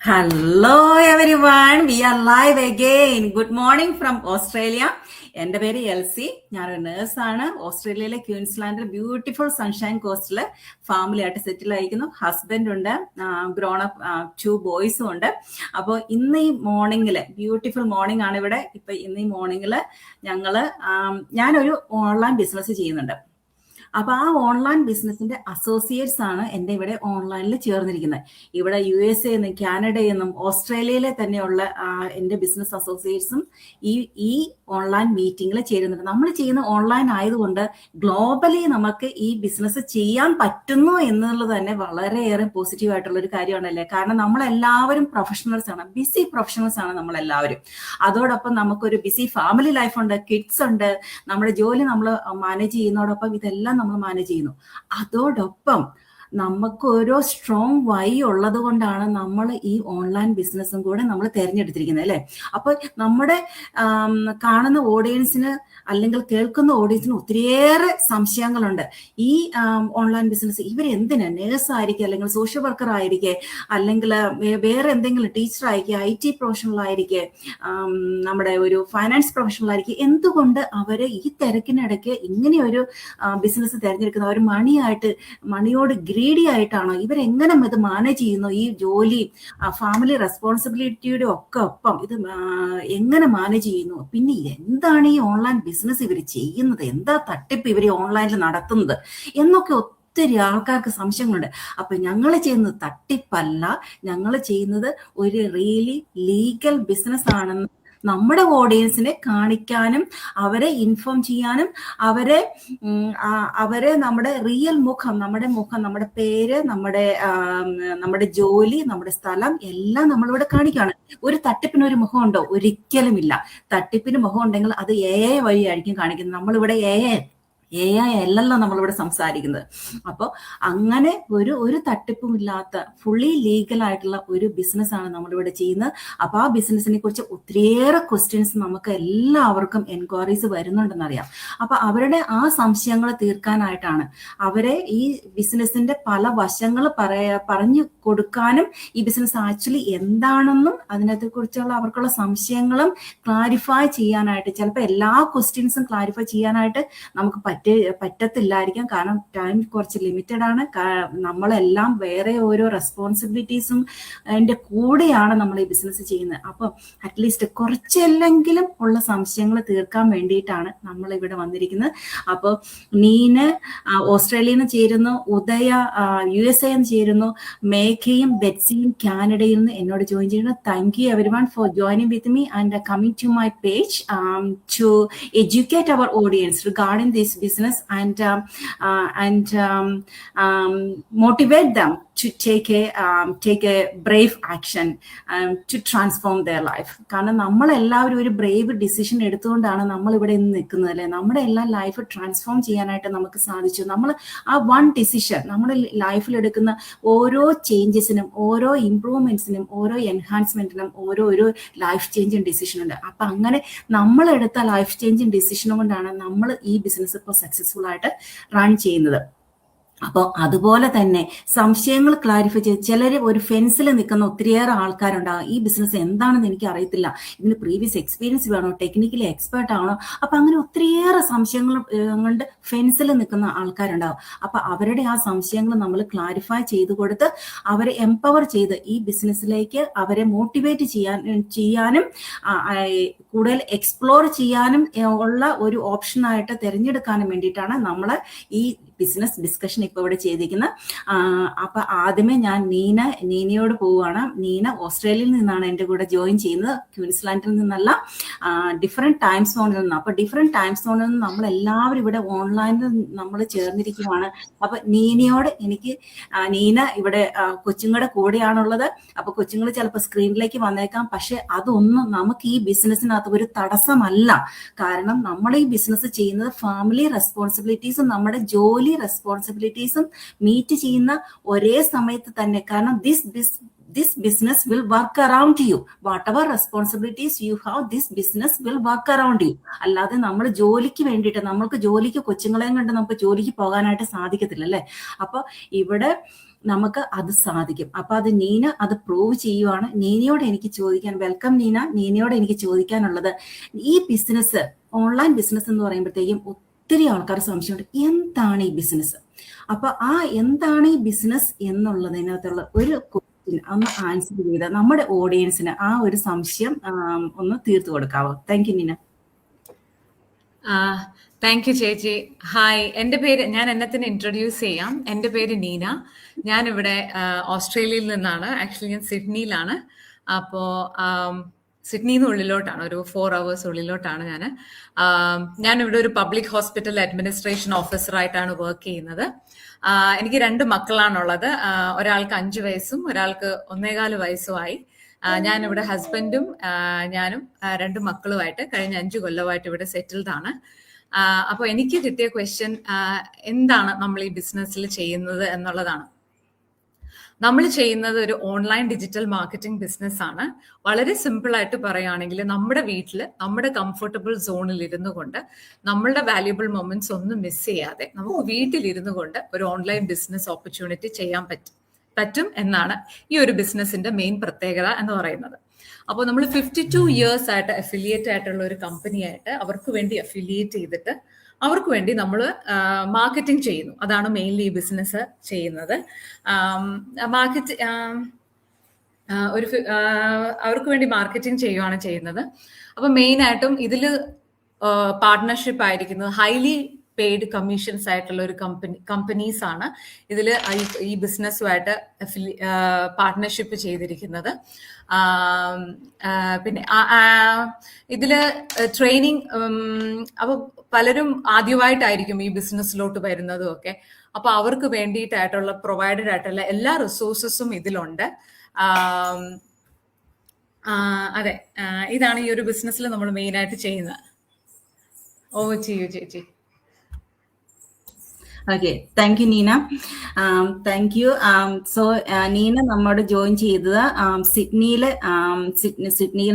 Hello everyone, we are live again. Good morning from Australia. എൻ്റെ പേര് LC. ഞാനൊരു നേഴ്സാണ്. ഓസ്ട്രേലിയയിലെ ക്വീൻസ്ലാൻഡിൽ ബ്യൂട്ടിഫുൾ സൺഷൈൻ കോസ്റ്റിൽ ഫാമിലി ആയിട്ട് സെറ്റിൽ ആയിരിക്കുന്നു. ഹസ്ബൻഡ് ഉണ്ട്, ഗ്രോൺ അപ്പ് 2 ബോയ്സും ഉണ്ട്. അപ്പോൾ ഇന്ന് ഈ മോർണിംഗിൽ ബ്യൂട്ടിഫുൾ മോർണിംഗ് ആണ് ഇവിടെ. ഇപ്പൊ ഇന്ന് ഈ മോർണിംഗിൽ ഞാനൊരു ഓൺലൈൻ ബിസിനസ് ചെയ്യുന്നുണ്ട്. അപ്പൊ ആ ഓൺലൈൻ ബിസിനസിന്റെ അസോസിയേറ്റ്സ് ആണ് എന്റെ ഇവിടെ ഓൺലൈനിൽ ചേർന്നിരിക്കുന്നത്. ഇവിടെ USA എന്നും കാനഡയിൽ നിന്നും ഓസ്ട്രേലിയയിലെ തന്നെയുള്ള എന്റെ ബിസിനസ് അസോസിയേറ്റ്സും ഈ ഓൺലൈൻ മീറ്റിംഗിൽ ചേരുന്നുണ്ട്. നമ്മൾ ചെയ്യുന്ന ഓൺലൈൻ ആയതുകൊണ്ട് ഗ്ലോബലി നമുക്ക് ഈ ബിസിനസ് ചെയ്യാൻ പറ്റുന്നു എന്നുള്ളത് തന്നെ വളരെയേറെ പോസിറ്റീവ് ആയിട്ടുള്ള ഒരു കാര്യമാണല്ലേ. കാരണം നമ്മളെല്ലാവരും പ്രൊഫഷണൽസ് ആണ്, ബിസി പ്രൊഫഷണൽസ് ആണ് നമ്മളെല്ലാവരും. അതോടൊപ്പം നമുക്കൊരു ബിസി ഫാമിലി ലൈഫ് ഉണ്ട്, കിഡ്സ് ഉണ്ട്, നമ്മുടെ ജോലി നമ്മൾ മാനേജ് ചെയ്യുന്നതോടൊപ്പം ഇതെല്ലാം നമ്മൾ മാനേജ് ചെയ്യുന്നു. അതോടൊപ്പം നമുക്ക് ഓരോ സ്ട്രോങ് വൈ ഉള്ളത് കൊണ്ടാണ് നമ്മൾ ഈ ഓൺലൈൻ ബിസിനസ്സും കൂടെ നമ്മൾ തിരഞ്ഞെടുത്തിരിക്കുന്നത് അല്ലേ. അപ്പൊ നമ്മുടെ കാണുന്ന ഓഡിയൻസിന് അല്ലെങ്കിൽ കേൾക്കുന്ന ഓഡിയൻസിന് ഒത്തിരിയേറെ സംശയങ്ങളുണ്ട്. ഈ ഓൺലൈൻ ബിസിനസ് ഇവരെന്തിനാ, നേഴ്സ് ആയിരിക്കെ, അല്ലെങ്കിൽ സോഷ്യൽ വർക്കർ ആയിരിക്കെ, അല്ലെങ്കിൽ വേറെ എന്തെങ്കിലും ടീച്ചർ ആയിരിക്കെ, IT പ്രൊഫഷണൽ ആയിരിക്കെ, നമ്മുടെ ഒരു ഫൈനാൻസ് പ്രൊഫഷണൽ ആയിരിക്കെ, എന്തുകൊണ്ട് അവര് ഈ തിരക്കിനിടയ്ക്ക് ഇങ്ങനെയൊരു ബിസിനസ് തിരഞ്ഞെടുക്കുന്നത്? അവർ മണിയോട് ഗ്രീഡി ആയിട്ടാണോ? ഇവരെങ്ങനെ ഇത് മാനേജ് ചെയ്യുന്നു? ഈ ജോലി, ഫാമിലി റെസ്പോൺസിബിലിറ്റിയുടെ ഒക്കെ ഒപ്പം ഇത് എങ്ങനെ മാനേജ് ചെയ്യുന്നു? പിന്നെ എന്താണ് ഈ ഓൺലൈൻ ബിസിനസ് ഇവർ ചെയ്യുന്നത്? എന്താ തട്ടിപ്പ് ഇവർ ഓൺലൈനിൽ നടത്തുന്നത് എന്നൊക്കെ ഒത്തിരി ആൾക്കാർക്ക് സംശയങ്ങളുണ്ട്. അപ്പൊ ഞങ്ങൾ ചെയ്യുന്നത് തട്ടിപ്പല്ല, ഞങ്ങൾ ചെയ്യുന്നത് ഒരു റിയലി ലീഗൽ ബിസിനസ് ആണെന്ന് നമ്മുടെ ഓഡിയൻസിനെ കാണിക്കാനും അവരെ ഇൻഫോം ചെയ്യാനും അവരെ നമ്മുടെ റിയൽ മുഖം, നമ്മുടെ പേര്, നമ്മുടെ ജോലി, നമ്മുടെ സ്ഥലം എല്ലാം നമ്മളിവിടെ കാണിക്കുകയാണ്. ഒരു തട്ടിപ്പിന് ഒരു മുഖം ഉണ്ടോ? ഒരിക്കലും ഇല്ല. തട്ടിപ്പിന് മുഖം ഉണ്ടെങ്കിൽ അത് AI വഴിയായിരിക്കും കാണിക്കുന്നത്. നമ്മളിവിടെ AI അല്ലല്ലോ നമ്മളിവിടെ സംസാരിക്കുന്നത്. അപ്പോൾ അങ്ങനെ ഒരു തട്ടിപ്പും ഇല്ലാത്ത ഫുള്ളി ലീഗൽ ആയിട്ടുള്ള ഒരു ബിസിനസ് ആണ് നമ്മളിവിടെ ചെയ്യുന്നത്. അപ്പൊ ആ ബിസിനസിനെ കുറിച്ച് ഒത്തിരിയേറെ ക്വസ്റ്റ്യൻസ് നമുക്ക് എല്ലാവർക്കും എൻക്വയറീസ് വരുന്നുണ്ടെന്നറിയാം. അപ്പൊ അവരുടെ ആ സംശയങ്ങൾ തീർക്കാനായിട്ടാണ്, അവരെ ഈ ബിസിനസിന്റെ പല വശങ്ങൾ പറഞ്ഞു കൊടുക്കാനും, ഈ ബിസിനസ് ആക്ച്വലി എന്താണെന്നും അതിനകത്തെ കുറിച്ചുള്ള അവർക്കുള്ള സംശയങ്ങളും ക്ലാരിഫൈ ചെയ്യാനായിട്ട്, ചിലപ്പോൾ എല്ലാ ക്വസ്റ്റ്യൻസും ക്ലാരിഫൈ ചെയ്യാനായിട്ട് നമുക്ക് പറ്റത്തില്ലായിരിക്കാം. കാരണം ടൈം കുറച്ച് ലിമിറ്റഡ് ആണ്. നമ്മളെല്ലാം വേറെ ഓരോ റെസ്പോൺസിബിലിറ്റീസും അതിന്റെ കൂടെയാണ് നമ്മൾ ഈ ബിസിനസ് ചെയ്യുന്നത്. അപ്പൊ അറ്റ്ലീസ്റ്റ് കുറച്ചെല്ലെങ്കിലും ഉള്ള സംശയങ്ങൾ തീർക്കാൻ വേണ്ടിയിട്ടാണ് നമ്മൾ ഇവിടെ വന്നിരിക്കുന്നത്. അപ്പോൾ നീന് ഓസ്ട്രേലിയയിൽ നിന്ന് ചേരുന്നു, ഉദയ USA നിന്ന് ചേരുന്നു, മേഘയും ബെറ്റ്സിയും കാനഡയിൽ നിന്ന് എന്നോട് ജോയിൻ ചെയ്യുന്നു. Thank you everyone for joining with me and coming to my page to educate our audience regarding this business and motivate them to take a brave action to transform their life. കാരണം നമ്മളെല്ലാവരും ഒരു Brave decision എടുത്തുകൊണ്ടാണ് നമ്മൾ ഇവിടെ നിന്ന് നിൽക്കുന്നത് അല്ലേ. നമ്മുടെ എല്ലാ ലൈഫ് ട്രാൻസ്ഫോം ചെയ്യാനായിട്ട് നമുക്ക് സാധിച്ചു. നമ്മൾ ആ വൺ ഡിസിഷൻ, നമ്മുടെ ലൈഫിൽ എടുക്കുന്ന ഓരോ ചേഞ്ചസിനും, ഓരോ ഇംപ്രൂവ്മെന്റ്സിനും, ഓരോ എൻഹാൻസ്മെന്റിനും ഒരു ലൈഫ് ചേഞ്ചിങ് ഡിസിഷൻ ഉണ്ട്. അപ്പൊ അങ്ങനെ നമ്മളെടുത്ത ലൈഫ് ചേഞ്ചിങ് ഡിസിഷൻ കൊണ്ടാണ് നമ്മൾ ഈ ബിസിനസ് ഇപ്പോൾ സക്സസ്ഫുൾ ആയിട്ട് റൺ ചെയ്യുന്നത്. അപ്പോൾ അതുപോലെ തന്നെ സംശയങ്ങൾ ക്ലാരിഫൈ ചെയ്ത്, ചിലർ ഒരു ഫെൻസിൽ നിൽക്കുന്ന ഒത്തിരിയേറെ ആൾക്കാരുണ്ടാകും. ഈ ബിസിനസ് എന്താണെന്ന് എനിക്ക് അറിയത്തില്ല, ഇതിന് പ്രീവിയസ് എക്സ്പീരിയൻസ് വേണോ, ടെക്നിക്കലി എക്സ്പേർട്ട് ആണോ, അപ്പൊ അങ്ങനെ ഒത്തിരിയേറെ സംശയങ്ങൾ കൊണ്ട് ഫെൻസിൽ നിൽക്കുന്ന ആൾക്കാരുണ്ടാകും. അപ്പൊ അവരുടെ ആ സംശയങ്ങൾ നമ്മൾ ക്ലാരിഫൈ ചെയ്ത് കൊടുത്ത് അവരെ എംപവർ ചെയ്ത് ഈ ബിസിനസ്സിലേക്ക് അവരെ മോട്ടിവേറ്റ് ചെയ്യാനും കൂടുതൽ എക്സ്പ്ലോർ ചെയ്യാനും ഉള്ള ഒരു ഓപ്ഷനായിട്ട് തിരഞ്ഞെടുക്കാനും വേണ്ടിയിട്ടാണ് നമ്മൾ ഈ ബിസിനസ് ഡിസ്കഷൻ ഇപ്പോൾ ഇവിടെ ചെയ്തിരിക്കുന്നത്. അപ്പൊ ആദ്യമേ ഞാൻ നീനയോട് പോവുകയാണ്. നീന ഓസ്ട്രേലിയയിൽ നിന്നാണ് എൻ്റെ കൂടെ ജോയിൻ ചെയ്യുന്നത്, ക്വീൻസ്ലാൻഡിൽ നിന്നല്ല, ഡിഫറെന്റ് ടൈം സോണിൽ നിന്ന്. അപ്പൊ ഡിഫറെന്റ് ടൈം സോണിൽ നിന്ന് നമ്മളെല്ലാവരും ഇവിടെ ഓൺലൈനിൽ നമ്മൾ ചേർന്നിരിക്കുകയാണ്. അപ്പൊ നീനയോട് എനിക്ക്, നീന ഇവിടെ കൊച്ചുങ്ങളുടെ കൂടെയാണുള്ളത്. അപ്പൊ കൊച്ചുങ്ങൾ ചിലപ്പോൾ സ്ക്രീനിലേക്ക് വന്നേക്കാം, പക്ഷെ അതൊന്നും നമുക്ക് ഈ ബിസിനസ്സിനകത്ത് ഒരു തടസ്സമല്ല. കാരണം നമ്മൾ ഈ ബിസിനസ് ചെയ്യുന്നത് ഫാമിലി റെസ്പോൺസിബിലിറ്റീസും നമ്മുടെ ജോലി റെസ്പോൺസിബിലിറ്റീസും മീറ്റ് ചെയ്യുന്ന ഒരേ സമയത്ത് തന്നെ. കാരണം this business will work around you. Whatever responsibilities you have, this business will work around you. അല്ലാതെ നമ്മൾ ജോലിക്ക് വേണ്ടിയിട്ട്, നമ്മൾക്ക് ജോലിക്ക് കൊച്ചുങ്ങളെയും കണ്ട് നമുക്ക് ജോലിക്ക് പോകാനായിട്ട് സാധിക്കത്തില്ല അല്ലേ. അപ്പൊ ഇവിടെ നമുക്ക് അത് സാധിക്കും. അപ്പൊ അത് നീന അത് പ്രൂവ് ചെയ്യുവാണ്. നീനയോട് എനിക്ക് ചോദിക്കാൻ, വെൽക്കം നീന, നീനയോട് എനിക്ക് ചോദിക്കാനുള്ളത്, ഈ ബിസിനസ്, ഓൺലൈൻ ബിസിനസ് എന്ന് പറയുമ്പോഴത്തേക്കും ഒത്തിരി ആൾക്കാർ സംശയമുണ്ട്, എന്താണ് ഈ ബിസിനസ്? അപ്പൊ ആ എന്താണ് ഈ ബിസിനസ് എന്നുള്ളതിനകത്തുള്ള ഒരു ക്വസ്റ്റ്യൻ ഒന്ന് ആൻസർ ചെയ്ത് നമ്മുടെ ഓഡിയൻസിന് ആ ഒരു സംശയം ഒന്ന് തീർത്തു കൊടുക്കാവോ? Thank you Neena. Thank you ചേച്ചി. ഹായ്, ഞാൻ എന്നെ തന്നെ ഇൻട്രൊഡ്യൂസ് ചെയ്യാം. എൻ്റെ പേര് നീന. ഞാനിവിടെ ഓസ്ട്രേലിയയിൽ നിന്നാണ്. ആക്ച്വലി ഞാൻ സിഡ്നിയിലാണ്. അപ്പോൾ സിഡ്നിന്ന് ഉള്ളിലോട്ടാണ്, ഒരു 4 hours ഉള്ളിലോട്ടാണ് ഞാനിവിടെ ഒരു പബ്ലിക് ഹോസ്പിറ്റൽ അഡ്മിനിസ്ട്രേഷൻ ഓഫീസറായിട്ടാണ് വർക്ക് ചെയ്യുന്നത്. എനിക്ക് 2 മക്കളാണുള്ളത്. ഒരാൾക്ക് 5 വയസ്സും ഒരാൾക്ക് 1.25 വയസ്സുമായി. ഞാനിവിടെ ഹസ്ബൻഡും ഞാനും 2 മക്കളുമായിട്ട് കഴിഞ്ഞ 5 കൊല്ലമായിട്ട് ഇവിടെ സെറ്റിൽഡ് ആണ്. അപ്പോൾ എനിക്ക് കിട്ടിയ ക്വസ്റ്റ്യൻ എന്താണ് നമ്മൾ ഈ ബിസിനസ്സിൽ ചെയ്യുന്നത് എന്നുള്ളതാണ്. നമ്മൾ ചെയ്യുന്നത് ഒരു ഓൺലൈൻ ഡിജിറ്റൽ മാർക്കറ്റിംഗ് ബിസിനസ് ആണ്. വളരെ സിമ്പിൾ ആയിട്ട് പറയുകയാണെങ്കിൽ നമ്മുടെ വീട്ടിൽ നമ്മുടെ കംഫർട്ടബിൾ സോണിൽ ഇരുന്നു കൊണ്ട് നമ്മളുടെ വാല്യുബിൾ മൊമെന്റ്സ് ഒന്നും മിസ് ചെയ്യാതെ നമുക്ക് വീട്ടിലിരുന്നു കൊണ്ട് ഒരു ഓൺലൈൻ ബിസിനസ് ഓപ്പർച്യൂണിറ്റി ചെയ്യാൻ പറ്റും എന്നാണ് ഈ ഒരു ബിസിനസിന്റെ മെയിൻ പ്രത്യേകത എന്ന് പറയുന്നത്. അപ്പോൾ നമ്മൾ 52 years ആയിട്ട് അഫിലിയേറ്റ് ആയിട്ടുള്ള ഒരു കമ്പനിയായിട്ട് അവർക്ക് വേണ്ടി അഫിലിയേറ്റ് ചെയ്തിട്ട് അവർക്ക് വേണ്ടി നമ്മൾ മാർക്കറ്റിംഗ് ചെയ്യുന്നു. അതാണ് മെയിൻലി ഈ ബിസിനസ് ചെയ്യുന്നത്. അവർക്ക് വേണ്ടി മാർക്കറ്റിംഗ് ചെയ്യുകയാണ് ചെയ്യുന്നത്. അപ്പൊ മെയിൻ ആയിട്ടും ഇതിൽ പാർട്ട്ണർഷിപ്പ് ആയിരിക്കുന്നത് ഹൈലി പെയ്ഡ് കമ്മീഷൻസ് ആയിട്ടുള്ള ഒരു കമ്പനീസ് ആണ് ഇതിൽ ഈ ബിസിനസ്സുമായിട്ട് പാർട്ട്ണർഷിപ്പ് ചെയ്തിരിക്കുന്നത്. പിന്നെ ഇതില് ട്രെയിനിങ്, അപ്പൊ പലരും ആദ്യമായിട്ടായിരിക്കും ഈ ബിസിനസ്സിലോട്ട് വരുന്നതും ഒക്കെ. അപ്പൊ അവർക്ക് വേണ്ടിയിട്ടായിട്ടുള്ള പ്രൊവൈഡഡ് ആയിട്ടുള്ള എല്ലാ റിസോഴ്സസും ഇതിലുണ്ട്. അതെ, ഇതാണ് ഈ ഒരു ബിസിനസ്സിൽ നമ്മൾ മെയിൻ ആയിട്ട് ചെയ്യുന്നത്. ചെയ്യൂ ചേച്ചി. Okay, thank you Neena. Thank U. So Neena നമ്മോട് ജോയിൻ ചെയ്തത് സിഡ്നിയിൽ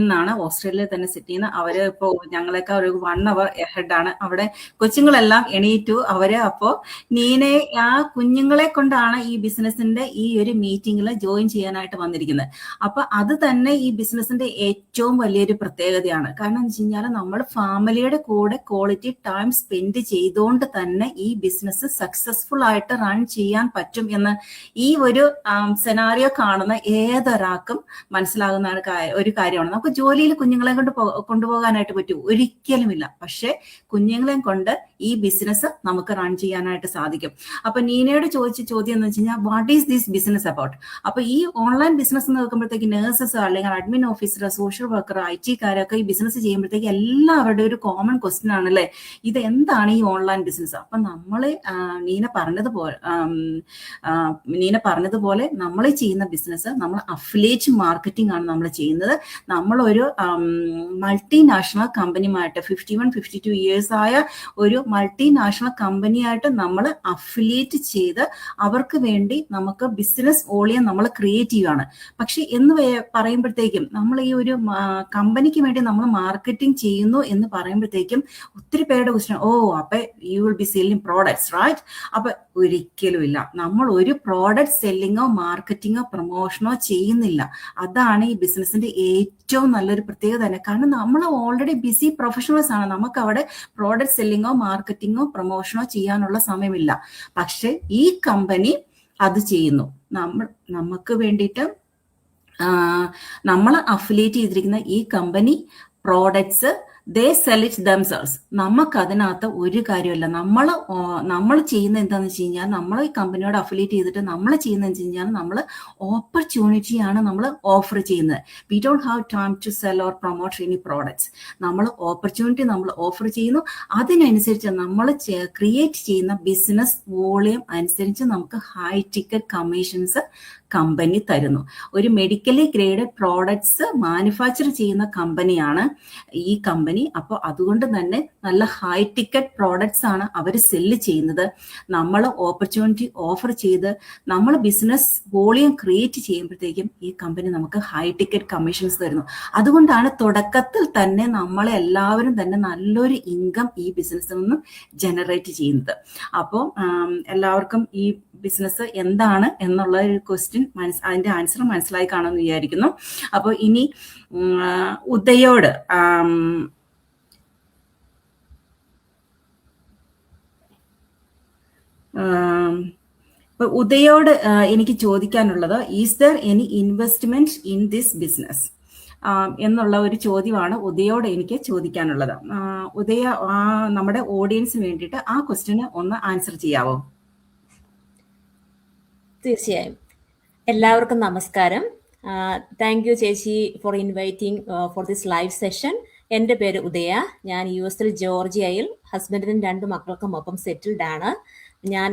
നിന്നാണ്, ഓസ്ട്രേലിയയിൽ തന്നെ സിഡ്നിയിൽ നിന്ന്. അവര് ഇപ്പോൾ ഞങ്ങളൊക്കെ ഒരു 1 hour എഹെഡ് ആണ്. അവിടെ കൊച്ചുങ്ങളെല്ലാം എണീറ്റു. അവര് അപ്പോ നീനയെ, ആ കുഞ്ഞുങ്ങളെ കൊണ്ടാണ് ഈ ബിസിനസിന്റെ ഈ ഒരു മീറ്റിംഗിൽ ജോയിൻ ചെയ്യാനായിട്ട് വന്നിരിക്കുന്നത്. അപ്പൊ അത് തന്നെ ഈ ബിസിനസിന്റെ ഏറ്റവും വലിയൊരു പ്രത്യേകതയാണ്. കാരണം എന്ന് വെച്ച് കഴിഞ്ഞാൽ നമ്മൾ ഫാമിലിയുടെ കൂടെ ക്വാളിറ്റി ടൈം സ്പെൻഡ് ചെയ്തുകൊണ്ട് തന്നെ ഈ ബിസിനസ് സക്സസ്ഫുൾ ആയിട്ട് റൺ ചെയ്യാൻ പറ്റും എന്ന് ഈ ഒരു സെനാറിയോ കാണുന്ന ഏതൊരാൾക്കും മനസ്സിലാകുന്ന ഒരു കാര്യമാണ്. നമുക്ക് ജോലിയിൽ കുഞ്ഞുങ്ങളെ കൊണ്ട് കൊണ്ടുപോകാനായിട്ട് പറ്റും? ഒരിക്കലുമില്ല. പക്ഷെ കുഞ്ഞുങ്ങളെയും കൊണ്ട് ഈ ബിസിനസ് നമുക്ക് റൺ ചെയ്യാനായിട്ട് സാധിക്കും. അപ്പൊ നീനയോട് ചോദിച്ച ചോദ്യം എന്ന് വെച്ച് കഴിഞ്ഞാൽ, what is this business about? അപ്പൊ ഈ ഓൺലൈൻ ബിസിനസ് എന്ന് നോക്കുമ്പോഴത്തേക്ക് നേഴ്സസ് അല്ലെങ്കിൽ admin officer, social worker, IT കാരൊക്കെ ഈ ബിസിനസ് ചെയ്യുമ്പോഴത്തേക്ക് എല്ലാവരുടെ ഒരു കോമൺ ക്വസ്റ്റ്യൻ ആണല്ലേ, ഇത് എന്താണ് ഈ ഓൺലൈൻ ബിസിനസ്? അപ്പൊ നമ്മള് നീന പറഞ്ഞതുപോലെ നമ്മൾ ചെയ്യുന്ന ബിസിനസ്, നമ്മൾ അഫിലിയേറ്റ് മാർക്കറ്റിംഗ് ആണ് നമ്മൾ ചെയ്യുന്നത്. നമ്മളൊരു മൾട്ടിനാഷണൽ കമ്പനിയുമായിട്ട് 51-52 years ആയ ഒരു മൾട്ടിനാഷണൽ കമ്പനിയായിട്ട് നമ്മൾ അഫിലിയേറ്റ് ചെയ്ത് അവർക്ക് വേണ്ടി നമുക്ക് ബിസിനസ് വോളിയം നമ്മൾ ക്രിയേറ്റ് ചെയ്യുകയാണ്. പക്ഷെ എന്ന് പറയുമ്പോഴത്തേക്കും നമ്മൾ ഈ ഒരു കമ്പനിക്ക് വേണ്ടി നമ്മൾ മാർക്കറ്റിംഗ് ചെയ്യുന്നു എന്ന് പറയുമ്പോഴത്തേക്കും ഒത്തിരി പേരുടെ ക്വസ്റ്റ്യൻ, അപ്പൊ you will be selling products, right? അപ്പൊ ഒരിക്കലുമില്ല. നമ്മൾ ഒരു പ്രോഡക്റ്റ് സെല്ലിങ്ങോ മാർക്കറ്റിങ്ങോ പ്രൊമോഷനോ ചെയ്യുന്നില്ല. അതാണ് ഈ ബിസിനസിന്റെ ഏറ്റവും നല്ലൊരു പ്രത്യേകത തന്നെ. കാരണം നമ്മൾ ഓൾറെഡി ബിസി പ്രൊഫഷണൽസ് ആണ്. നമുക്ക് അവിടെ പ്രോഡക്റ്റ് സെല്ലിങ്ങോ മാർക്കറ്റിങ്ങോ പ്രൊമോഷനോ ചെയ്യാനുള്ള സമയമില്ല. പക്ഷെ ഈ കമ്പനി അത് ചെയ്യുന്നു. നമുക്ക് വേണ്ടിയിട്ട് നമ്മൾ അഫിലിയേറ്റ് ചെയ്തിരിക്കുന്ന ഈ company products, they cell it themselves. നമുക്ക് അതിനകത്ത് ഒരു കാര്യമല്ല. നമ്മൾ ചെയ്യുന്നത് എന്താണെന്ന് വെച്ച് കഴിഞ്ഞാൽ, നമ്മൾ ഈ കമ്പനിയോട് അഫിലിയേറ്റ് ചെയ്തിട്ട് നമ്മൾ ചെയ്യുന്നത് വെച്ച് കഴിഞ്ഞാൽ നമ്മൾ ഓപ്പർച്യൂണിറ്റിയാണ് നമ്മൾ ഓഫർ ചെയ്യുന്നത്. We don't have time to sell or promote any products. നമ്മൾ ഓപ്പർച്യൂണിറ്റി നമ്മൾ ഓഫർ ചെയ്യുന്നു. അതിനനുസരിച്ച് നമ്മൾ ക്രിയേറ്റ് ചെയ്യുന്ന ബിസിനസ് വോളിയം അനുസരിച്ച് നമുക്ക് ഹൈ ടിക്കറ്റ് കമ്മീഷൻസ് കമ്പനി തരുന്നു. ഒരു മെഡിക്കലി ഗ്രേഡഡ് പ്രോഡക്ട്സ് മാനുഫാക്ചർ ചെയ്യുന്ന കമ്പനിയാണ് ഈ കമ്പനി. അപ്പോൾ അതുകൊണ്ട് തന്നെ നല്ല ഹൈ ടിക്കറ്റ് പ്രോഡക്ട്സ് ആണ് അവർ സെല്ല് ചെയ്യുന്നത്. നമ്മൾ ഓപ്പർച്യൂണിറ്റി ഓഫർ ചെയ്ത് നമ്മൾ ബിസിനസ് വോളിയം ക്രിയേറ്റ് ചെയ്യുമ്പോഴത്തേക്കും ഈ കമ്പനി നമുക്ക് ഹൈ ടിക്കറ്റ് കമ്മീഷൻസ് തരുന്നു. അതുകൊണ്ടാണ് തുടക്കത്തിൽ തന്നെ നമ്മളെ എല്ലാവരും തന്നെ നല്ലൊരു ഇൻകം ഈ ബിസിനസ്സിൽ നിന്നും ജനറേറ്റ് ചെയ്യുന്നത്. അപ്പോൾ എല്ലാവർക്കും ഈ ബിസിനസ് എന്താണ് എന്നുള്ള ഒരു ക്വസ്റ്റ്യൻ അതിന്റെ ആൻസർ മനസ്സിലായി കാണുമെന്ന് വിചാരിക്കുന്നു. അപ്പോൾ ഇനി ഉദയോട് ഉദയോട് എനിക്ക് ചോദിക്കാനുള്ളത്, is there any investment in this business എന്നുള്ള ഒരു ചോദ്യമാണ് ഉദയോട് എനിക്ക് ചോദിക്കാനുള്ളത്. ഉദയ നമ്മുടെ ഓഡിയൻസിന് വേണ്ടിയിട്ട് ആ ക്വസ്റ്റ്യന് ഒന്ന് ആൻസർ ചെയ്യാവോ? തീർച്ചയായും. എല്ലാവർക്കും നമസ്കാരം. താങ്ക് യു ചേച്ചി for inviting for this live session. എൻ്റെ പേര് ഉദയ. ഞാൻ US ജോർജിയയിൽ ഹസ്ബൻഡിനും 2 മക്കൾക്കും ഒപ്പം സെറ്റിൽഡ് ആണ്. ഞാൻ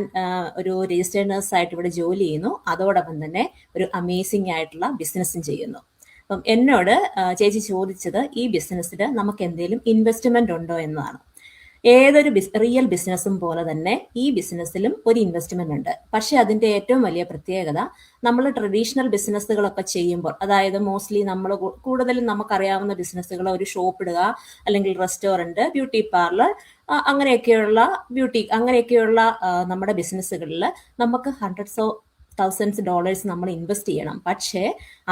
ഒരു രജിസ്റ്റേർഡ് നഴ്സായിട്ട് ഇവിടെ ജോലി ചെയ്യുന്നു. അതോടൊപ്പം തന്നെ ഒരു അമേസിംഗ് ആയിട്ടുള്ള ബിസിനസ്സും ചെയ്യുന്നു. അപ്പം എന്നോട് ചേച്ചി ചോദിച്ചത് ഈ ബിസിനസ്സിൽ നമുക്ക് എന്തെങ്കിലും ഇൻവെസ്റ്റ്മെന്റ് ഉണ്ടോ എന്നതാണ്. ഏതൊരു റിയൽ ബിസിനസ്സും പോലെ തന്നെ ഈ ബിസിനസ്സിലും ഒരു ഇൻവെസ്റ്റ്മെന്റ് ഉണ്ട്. പക്ഷെ അതിന്റെ ഏറ്റവും വലിയ പ്രത്യേകത, നമ്മൾ ട്രഡീഷണൽ ബിസിനസ്സുകളൊക്കെ ചെയ്യുമ്പോൾ, അതായത് മോസ്റ്റ്ലി നമ്മൾ കൂടുതലും നമുക്കറിയാവുന്ന ബിസിനസ്സുകൾ, ഒരു ഷോപ്പ് ഇടുക, അല്ലെങ്കിൽ റെസ്റ്റോറന്റ്, ബ്യൂട്ടി പാർലർ, അങ്ങനെയൊക്കെയുള്ള നമ്മുടെ ബിസിനസ്സുകളിൽ നമുക്ക് $100,000 നമ്മൾ ഇൻവെസ്റ്റ് ചെയ്യണം. പക്ഷേ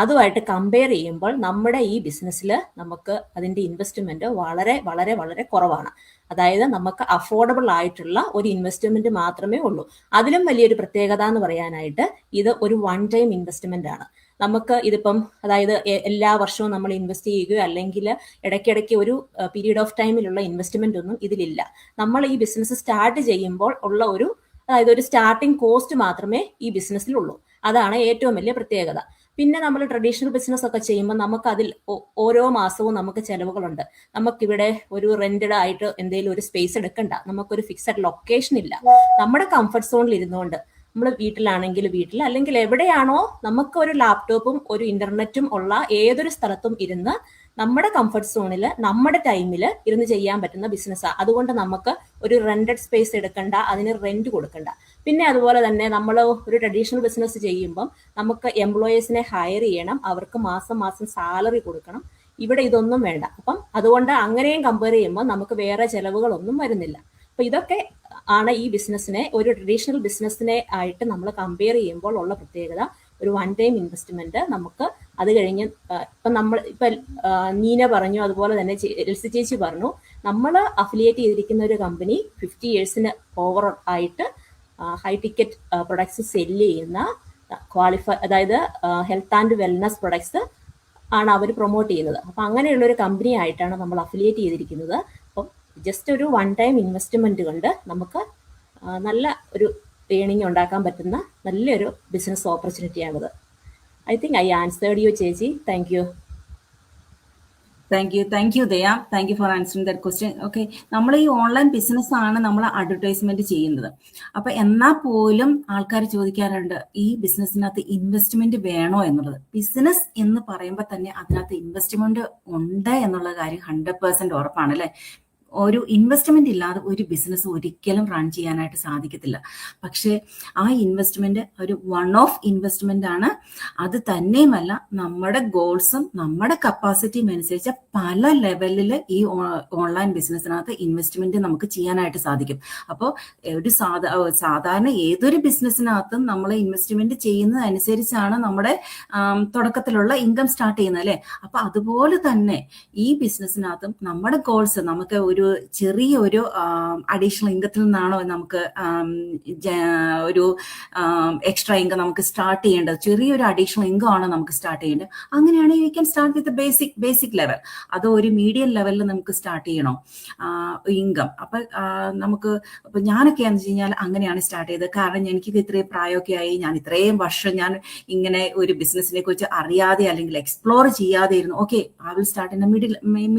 അതുമായിട്ട് കമ്പയർ ചെയ്യുമ്പോൾ നമ്മുടെ ഈ ബിസിനസ്സിൽ നമുക്ക് അതിന്റെ ഇൻവെസ്റ്റ്മെന്റ് വളരെ വളരെ വളരെ കുറവാണ്. അതായത് നമുക്ക് അഫോർഡബിൾ ആയിട്ടുള്ള ഒരു ഇൻവെസ്റ്റ്മെന്റ് മാത്രമേ ഉള്ളൂ. അതിലും വലിയൊരു പ്രത്യേകത എന്ന് പറയാനായിട്ട്, ഇത് ഒരു വൺ ടൈം ഇൻവെസ്റ്റ്മെന്റ് ആണ്. നമുക്ക് ഇതിപ്പം, അതായത് എല്ലാ വർഷവും നമ്മൾ ഇൻവെസ്റ്റ് ചെയ്യുകയോ അല്ലെങ്കിൽ ഇടയ്ക്കിടയ്ക്ക് ഒരു പീരീഡ് ഓഫ് ടൈമിലുള്ള ഇൻവെസ്റ്റ്മെന്റ് ഒന്നും ഇതിലില്ല. നമ്മൾ ഈ ബിസിനസ് സ്റ്റാർട്ട് ചെയ്യുമ്പോൾ ഉള്ള അതായത് ഒരു സ്റ്റാർട്ടിംഗ് കോസ്റ്റ് മാത്രമേ ഈ ബിസിനസ്സിലുള്ളൂ. അതാണ് ഏറ്റവും വലിയ പ്രത്യേകത. പിന്നെ നമ്മൾ ട്രഡീഷണൽ ബിസിനസ് ഒക്കെ ചെയ്യുമ്പോൾ നമുക്ക് അതിൽ ഓരോ മാസവും നമുക്ക് ചെലവുകളുണ്ട്. നമുക്കിവിടെ ഒരു റെന്റഡ് ആയിട്ട് എന്തെങ്കിലും ഒരു സ്പേസ് എടുക്കണ്ട, നമുക്കൊരു ഫിക്സഡ് ലൊക്കേഷൻ ഇല്ല. നമ്മുടെ കംഫർട്ട് സോണിൽ ഇരുന്നുകൊണ്ട്, നമ്മൾ വീട്ടിലാണെങ്കിൽ വീട്ടിൽ, അല്ലെങ്കിൽ എവിടെയാണോ നമുക്ക് ഒരു ലാപ്ടോപ്പും ഒരു ഇന്റർനെറ്റും ഉള്ള ഏതൊരു സ്ഥലത്തും ഇരുന്ന് നമ്മുടെ കംഫർട്ട് സോണിൽ നമ്മുടെ ടൈമിൽ ഇരുന്ന് ചെയ്യാൻ പറ്റുന്ന ബിസിനസ്സാണ്. അതുകൊണ്ട് നമുക്ക് ഒരു റെന്റഡ് സ്പേസ് എടുക്കണ്ട, അതിന് റെന്റ് കൊടുക്കണ്ട. പിന്നെ അതുപോലെ തന്നെ നമ്മൾ ഒരു ട്രഡീഷണൽ ബിസിനസ് ചെയ്യുമ്പം നമുക്ക് എംപ്ലോയീസിനെ ഹയർ ചെയ്യണം, അവർക്ക് മാസം മാസം സാലറി കൊടുക്കണം. ഇവിടെ ഇതൊന്നും വേണ്ട. അപ്പം അതുകൊണ്ട് അങ്ങനെയും കമ്പയർ ചെയ്യുമ്പോൾ നമുക്ക് വേറെ ചെലവുകളൊന്നും വരുന്നില്ല. അപ്പൊ ഇതൊക്കെ ആണ് ഈ ബിസിനസ്സിനെ, ഒരു ട്രഡീഷണൽ ബിസിനസ്സിനെ ആയിട്ട് നമ്മൾ കമ്പയർ ചെയ്യുമ്പോൾ ഉള്ള പ്രത്യേകത. ഒരു വൺ ടൈം ഇൻവെസ്റ്റ്മെന്റ് നമുക്ക് അത് കഴിഞ്ഞ് നീന പറഞ്ഞു, അതുപോലെ തന്നെ എൽസി ചേച്ചി പറഞ്ഞു, നമ്മൾ അഫിലിയേറ്റ് ചെയ്തിരിക്കുന്ന ഒരു കമ്പനി 50 yearsന് ഓവർ ആയിട്ട് ഹൈ ടിക്കറ്റ് പ്രൊഡക്ട്സ് സെല്ല് ചെയ്യുന്ന അതായത് ഹെൽത്ത് ആൻഡ് വെൽനസ് പ്രൊഡക്ട്സ് ആണ് അവർ പ്രൊമോട്ട് ചെയ്യുന്നത്. അപ്പം അങ്ങനെയുള്ള ഒരു കമ്പനി ആയിട്ടാണ് നമ്മൾ അഫിലിയേറ്റ് ചെയ്തിരിക്കുന്നത്. അപ്പം ജസ്റ്റ് ഒരു വൺ ടൈം ഇൻവെസ്റ്റ്മെന്റ് കൊണ്ട് നമുക്ക് നല്ല ഒരു ഏണിംഗ് ഉണ്ടാക്കാൻ പറ്റുന്ന നല്ലൊരു ബിസിനസ് ഓപ്പർച്യൂണിറ്റിയാണിത്. I think I answered you ചേച്ചി. Thank you. Thank you Daya. Thank you for answering that question. Okay, നമ്മൾ ഈ ഓൺലൈൻ ബിസിനസ് ആണ് നമ്മൾ അഡ്വർടൈസ്മെന്റ് ചെയ്യുന്നത്. അപ്പൊ എന്നാൽ പോലും ആൾക്കാർ ചോദിക്കാറുണ്ട്, ഈ ബിസിനസ്സിനകത്ത് ഇൻവെസ്റ്റ്മെന്റ് വേണോ എന്നുള്ളത്. ബിസിനസ് എന്ന് പറയുമ്പോൾ തന്നെ അതിനകത്ത് ഇൻവെസ്റ്റ്മെന്റ് ഉണ്ട് എന്നുള്ള കാര്യം 100% ഉറപ്പാണ്, അല്ലെ? ഒരു ഇൻവെസ്റ്റ്മെന്റ് ഇല്ലാതെ ഒരു ബിസിനസ് ഒരിക്കലും റൺ ചെയ്യാനായിട്ട് സാധിക്കത്തില്ല. പക്ഷെ ആ ഇൻവെസ്റ്റ്മെന്റ് ഒരു വൺ ഓഫ് ഇൻവെസ്റ്റ്മെന്റ് ആണ്. അത് തന്നെയുമല്ല, നമ്മുടെ ഗോൾസും നമ്മുടെ കപ്പാസിറ്റിയും അനുസരിച്ച് പല ലെവലിൽ ഈ ഓൺലൈൻ ബിസിനസ്സിനകത്ത് ഇൻവെസ്റ്റ്മെന്റ് നമുക്ക് ചെയ്യാനായിട്ട് സാധിക്കും. അപ്പോൾ ഒരു സാധാരണ ഏതൊരു ബിസിനസ്സിനകത്തും നമ്മൾ ഇൻവെസ്റ്റ്മെന്റ് ചെയ്യുന്നതനുസരിച്ചാണ് നമ്മുടെ തുടക്കത്തിലുള്ള ഇൻകം സ്റ്റാർട്ട് ചെയ്യുന്നത്, അല്ലെ? അപ്പൊ അതുപോലെ തന്നെ ഈ ബിസിനസ്സിനകത്തും നമ്മുടെ ഗോൾസ്, നമുക്ക് ഒരു ചെറിയൊരു അഡീഷണൽ ഇൻകത്തിൽ നിന്നാണോ നമുക്ക് ഒരു എക്സ്ട്രാ ഇൻകം നമുക്ക് സ്റ്റാർട്ട് ചെയ്യേണ്ടത്, ചെറിയൊരു അഡീഷണൽ ഇൻകം ആണോ നമുക്ക് സ്റ്റാർട്ട് ചെയ്യേണ്ടത്? അങ്ങനെയാണെങ്കിൽ you can start with basic level. അതോ ഒരു മീഡിയം ലെവലിൽ നമുക്ക് സ്റ്റാർട്ട് ചെയ്യണോ ഇൻകം? അപ്പൊ ഞാനൊക്കെയാന്ന് വെച്ച് കഴിഞ്ഞാൽ അങ്ങനെയാണ് സ്റ്റാർട്ട് ചെയ്തത്. കാരണം എനിക്ക് ഇത്രയും പ്രായമൊക്കെ ആയി, ഞാൻ ഇത്രയും വർഷം ഞാൻ ഇങ്ങനെ ഒരു ബിസിനസിനെ കുറിച്ച് അറിയാതെ അല്ലെങ്കിൽ എക്സ്പ്ലോർ ചെയ്യാതെ ഇരുന്നു. Okay, I will start in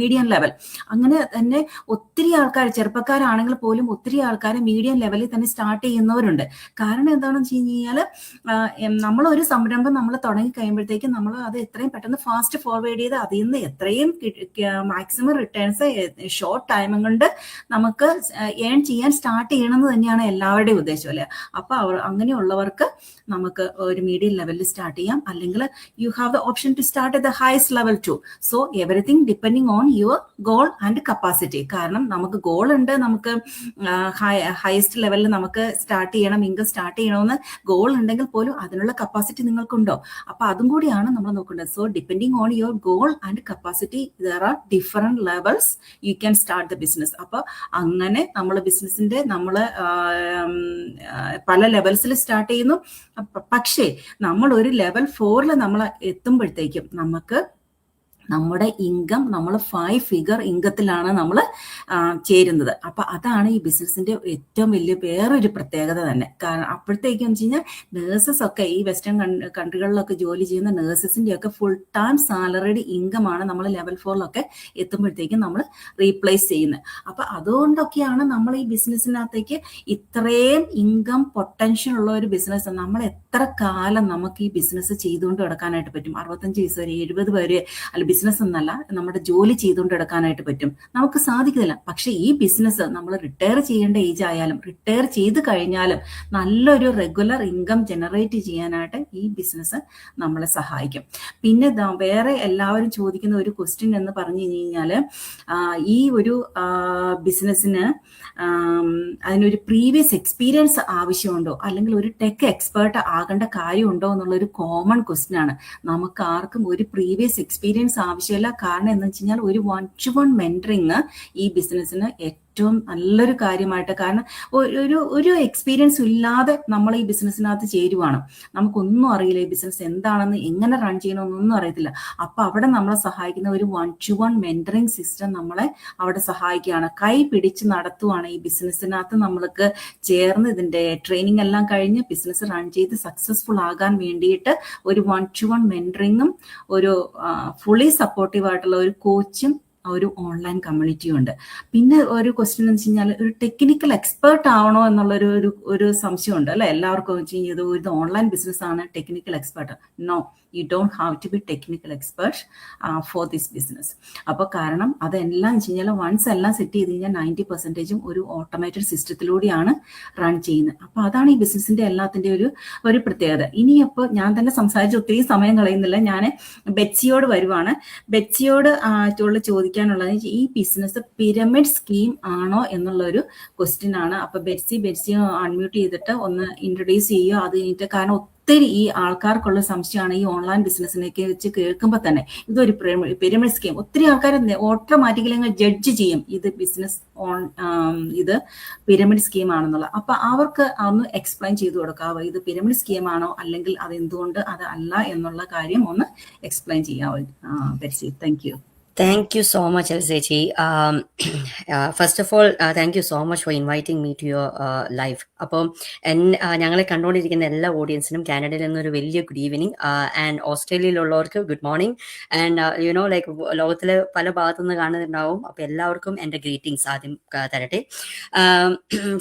medium level. അങ്ങനെ തന്നെ ഒത്തിരി ആൾക്കാർ, ചെറുപ്പക്കാരാണെങ്കിൽ പോലും ഒത്തിരി ആൾക്കാർ മീഡിയം ലെവലിൽ തന്നെ സ്റ്റാർട്ട് ചെയ്യുന്നവരുണ്ട്. കാരണം എന്താണെന്ന് വെച്ച് കഴിഞ്ഞാൽ, നമ്മളൊരു സംരംഭം നമ്മൾ തുടങ്ങി കഴിയുമ്പോഴത്തേക്കും നമ്മൾ അത് എത്രയും പെട്ടെന്ന് ഫാസ്റ്റ് ഫോർവേഡ് ചെയ്ത് അതിൽ നിന്ന് എത്രയും മാക്സിമം റിട്ടേൺസ് ഷോർട്ട് ടൈം കൊണ്ട് നമുക്ക് ഏൺ ചെയ്യാൻ സ്റ്റാർട്ട് ചെയ്യണമെന്ന് തന്നെയാണ് എല്ലാവരുടെയും ഉദ്ദേശം, അല്ലെ? അപ്പൊ അങ്ങനെയുള്ളവർക്ക് നമുക്ക് ഒരു മീഡിയം ലെവലിൽ സ്റ്റാർട്ട് ചെയ്യാം, അല്ലെങ്കിൽ you have the option to start at the highest level too. So everything depending on your goal and capacity. കാരണം നമുക്ക് ഗോൾ ഉണ്ട്, നമുക്ക് ഹയസ്റ്റ് ലെവലിൽ നമുക്ക് സ്റ്റാർട്ട് ചെയ്യണം, ഇൻകം സ്റ്റാർട്ട് ചെയ്യണമെന്ന് ഗോൾ ഉണ്ടെങ്കിൽ പോലും അതിനുള്ള കപ്പാസിറ്റി നിങ്ങൾക്കുണ്ടോ? അപ്പൊ അതും കൂടിയാണ് നമ്മൾ നോക്കേണ്ടത്. So depending on your goal and capacity there are different levels you can start the business. അപ്പൊ അങ്ങനെ നമ്മൾ ബിസിനസിന്റെ നമ്മൾ പല ലെവൽസിൽ സ്റ്റാർട്ട് ചെയ്യുന്നു. പക്ഷേ നമ്മൾ ഒരു ലെവൽ 4 നമ്മൾ എത്തുമ്പോഴത്തേക്കും നമ്മുടെ ഇൻകം നമ്മൾ 5 ഫിഗർ ഇൻകത്തിലാണ് നമ്മൾ ചേരുന്നത്. അപ്പൊ അതാണ് ഈ ബിസിനസിന്റെ ഏറ്റവും വലിയ വേറൊരു പ്രത്യേകത തന്നെ. കാരണം അപ്പോഴത്തേക്കും വെച്ച് കഴിഞ്ഞാൽ നേഴ്സസ് ഒക്കെ ഈ വെസ്റ്റേൺ കൺട്രികളിലൊക്കെ ജോലി ചെയ്യുന്ന നേഴ്സസിന്റെ ഒക്കെ ഫുൾ ടൈം സാലറിഡ് ഇൻകം ആണ് നമ്മൾ ലെവൽ 4 എത്തുമ്പോഴത്തേക്കും നമ്മൾ റീപ്ലേസ് ചെയ്യുന്നത്. അപ്പൊ അതുകൊണ്ടൊക്കെയാണ് നമ്മൾ ഈ ബിസിനസ്സിനകത്തേക്ക് ഇത്രയും ഇൻകം പൊട്ടൻഷ്യൽ ഉള്ള ഒരു ബിസിനസ്. നമ്മൾ എത്ര കാലം നമുക്ക് ഈ ബിസിനസ് ചെയ്തുകൊണ്ട് കിടക്കാനായിട്ട് പറ്റും? 65 വയസ്സ് വരെ, 70 വരെ, അല്ല ബിസിനസ് എന്നല്ല, നമ്മുടെ ജോലി ചെയ്തുകൊണ്ട് എടുക്കാനായിട്ട് പറ്റും. നമുക്ക് സാധിക്കുന്നില്ല. പക്ഷെ ഈ ബിസിനസ് നമ്മൾ റിട്ടയർ ചെയ്യേണ്ട ഏജ് ആയാലും റിട്ടയർ ചെയ്ത് കഴിഞ്ഞാലും നല്ലൊരു റെഗുലർ ഇൻകം ജനറേറ്റ് ചെയ്യാനായിട്ട് ഈ ബിസിനസ് നമ്മളെ സഹായിക്കും. പിന്നെ വേറെ എല്ലാവരും ചോദിക്കുന്ന ഒരു ക്വസ്റ്റ്യൻ എന്ന് പറഞ്ഞു കഴിഞ്ഞാൽ, ഈ ഒരു ബിസിനസ്സിന് അതിനൊരു പ്രീവിയസ് എക്സ്പീരിയൻസ് ആവശ്യമുണ്ടോ, അല്ലെങ്കിൽ ഒരു ടെക് എക്സ്പേർട്ട് ആകേണ്ട കാര്യമുണ്ടോ എന്നുള്ളൊരു കോമൺ ക്വസ്റ്റ്യൻ ആണ്. നമുക്ക് ആർക്കും ഒരു പ്രീവിയസ് എക്സ്പീരിയൻസ് ആവശ്യമില്ല. കാരണം എന്ന് വെച്ച് കഴിഞ്ഞാൽ ഒരു 1-to-1 മെന്ററിങ് ഈ ബിസിനസ്സിന് ഏറ്റവും നല്ലൊരു കാര്യമായിട്ട്. കാരണം ഒരു എക്സ്പീരിയൻസ് ഇല്ലാതെ നമ്മൾ ഈ ബിസിനസ്സിനകത്ത് ചേരുവാണ്, നമുക്കൊന്നും അറിയില്ല, ഈ ബിസിനസ് എന്താണെന്ന്, എങ്ങനെ റൺ ചെയ്യണമെന്നൊന്നും അറിയത്തില്ല. അപ്പൊ അവിടെ നമ്മളെ സഹായിക്കുന്ന ഒരു 1-to-1 മെന്ററിങ് സിസ്റ്റം നമ്മളെ അവിടെ സഹായിക്കുകയാണ്. കൈ പിടിച്ച് നടത്തുവാണ് ഈ ബിസിനസ്സിനകത്ത്. നമ്മൾക്ക് ചേർന്ന് ഇതിന്റെ ട്രെയിനിങ് എല്ലാം കഴിഞ്ഞ് ബിസിനസ് റൺ ചെയ്ത് സക്സസ്ഫുൾ ആകാൻ വേണ്ടിയിട്ട് ഒരു 1-to-1 മെന്ററിങ്ങും ഒരു ഫുള്ളി സപ്പോർട്ടീവ് ആയിട്ടുള്ള ഒരു കോച്ചും ഒരു ഓൺലൈൻ കമ്മ്യൂണിറ്റിയും ഉണ്ട്. പിന്നെ ഒരു ക്വസ്റ്റ്യൻ എന്ന് വെച്ച് കഴിഞ്ഞാൽ, ഒരു ടെക്നിക്കൽ എക്സ്പേർട്ട് ആവണോ എന്നുള്ളൊരു സംശയമുണ്ട് അല്ലെ എല്ലാവർക്കും. വെച്ച് കഴിഞ്ഞാൽ ഇത് ഓൺലൈൻ ബിസിനസ് ആണ്, technical expert. No, you don't have to be technical expert for this business. അപ്പോൾ കാരണം അതെല്ലാം വെച്ച് കഴിഞ്ഞാൽ വൺസ് എല്ലാം സെറ്റ് ചെയ്ത് കഴിഞ്ഞാൽ 90% ഒരു ഓട്ടോമേറ്റഡ് സിസ്റ്റത്തിലൂടെയാണ് റൺ ചെയ്യുന്നത്. അപ്പോൾ അതാണ് ഈ ബിസിനസിന്റെ എല്ലാത്തിന്റെ ഒരു പ്രത്യേകത. ഇനിയപ്പോൾ ഞാൻ തന്നെ സംസാരിച്ച് ഒത്തിരി സമയം കളയുന്നില്ല, ഞാൻ ബെറ്റ്സിയോട് വരുവാണ്. ബെറ്റ്സിയോട് ചോദിക്കാനുള്ളത്, ഈ ബിസിനസ് പിരമിഡ് സ്കീം ആണോ എന്നുള്ളൊരു ക്വസ്റ്റ്യൻ ആണ്. അപ്പൊ ബെറ്റ്സി അൺമ്യൂട്ട് ചെയ്തിട്ട് ഒന്ന് ഇൻട്രൊഡ്യൂസ് ചെയ്യുക. അത് കഴിഞ്ഞിട്ട്, കാരണം ഒത്തിരി ഈ ആൾക്കാർക്കുള്ള സംശയമാണ് ഈ ഓൺലൈൻ ബിസിനസ്സിനൊക്കെ വെച്ച് കേൾക്കുമ്പോൾ തന്നെ ഇതൊരു പിരമിഡ് സ്കീം. ഒത്തിരി ആൾക്കാർ ഓട്ടോമാറ്റിക്കലി ജഡ്ജ് ചെയ്യും ഇത് ബിസിനസ് ഇത് പിരമിഡ് സ്കീം ആണെന്നുള്ളത്. അപ്പൊ അവർക്ക് ഒന്ന് എക്സ്പ്ലെയിൻ ചെയ്തു കൊടുക്കാവോ, ഇത് പിരമിഡ് സ്കീം ആണോ, അല്ലെങ്കിൽ അത് എന്തുകൊണ്ട് അത് അല്ല എന്നുള്ള കാര്യം ഒന്ന് എക്സ്പ്ലെയിൻ ചെയ്യാവോ Betsy? Thank you. Thank you so much, Elseji. First of all, thank you so much for inviting me to your live. അപ്പം ഞങ്ങളെ കണ്ടുകൊണ്ടിരിക്കുന്ന എല്ലാ ഓഡിയൻസിനും കാനഡയിൽ നിന്നൊരു വലിയ ഗുഡ് ഈവനിങ്, ആൻഡ് ഓസ്ട്രേലിയയിലുള്ളവർക്ക് ഗുഡ് മോർണിംഗ്, ആൻഡ് ലൈക്ക് ലോകത്തിലെ പല ഭാഗത്തുനിന്ന് കാണുന്നുണ്ടാവും. അപ്പോൾ എല്ലാവർക്കും എൻ്റെ ഗ്രീറ്റിംഗ്സ് ആദ്യം തരട്ടെ.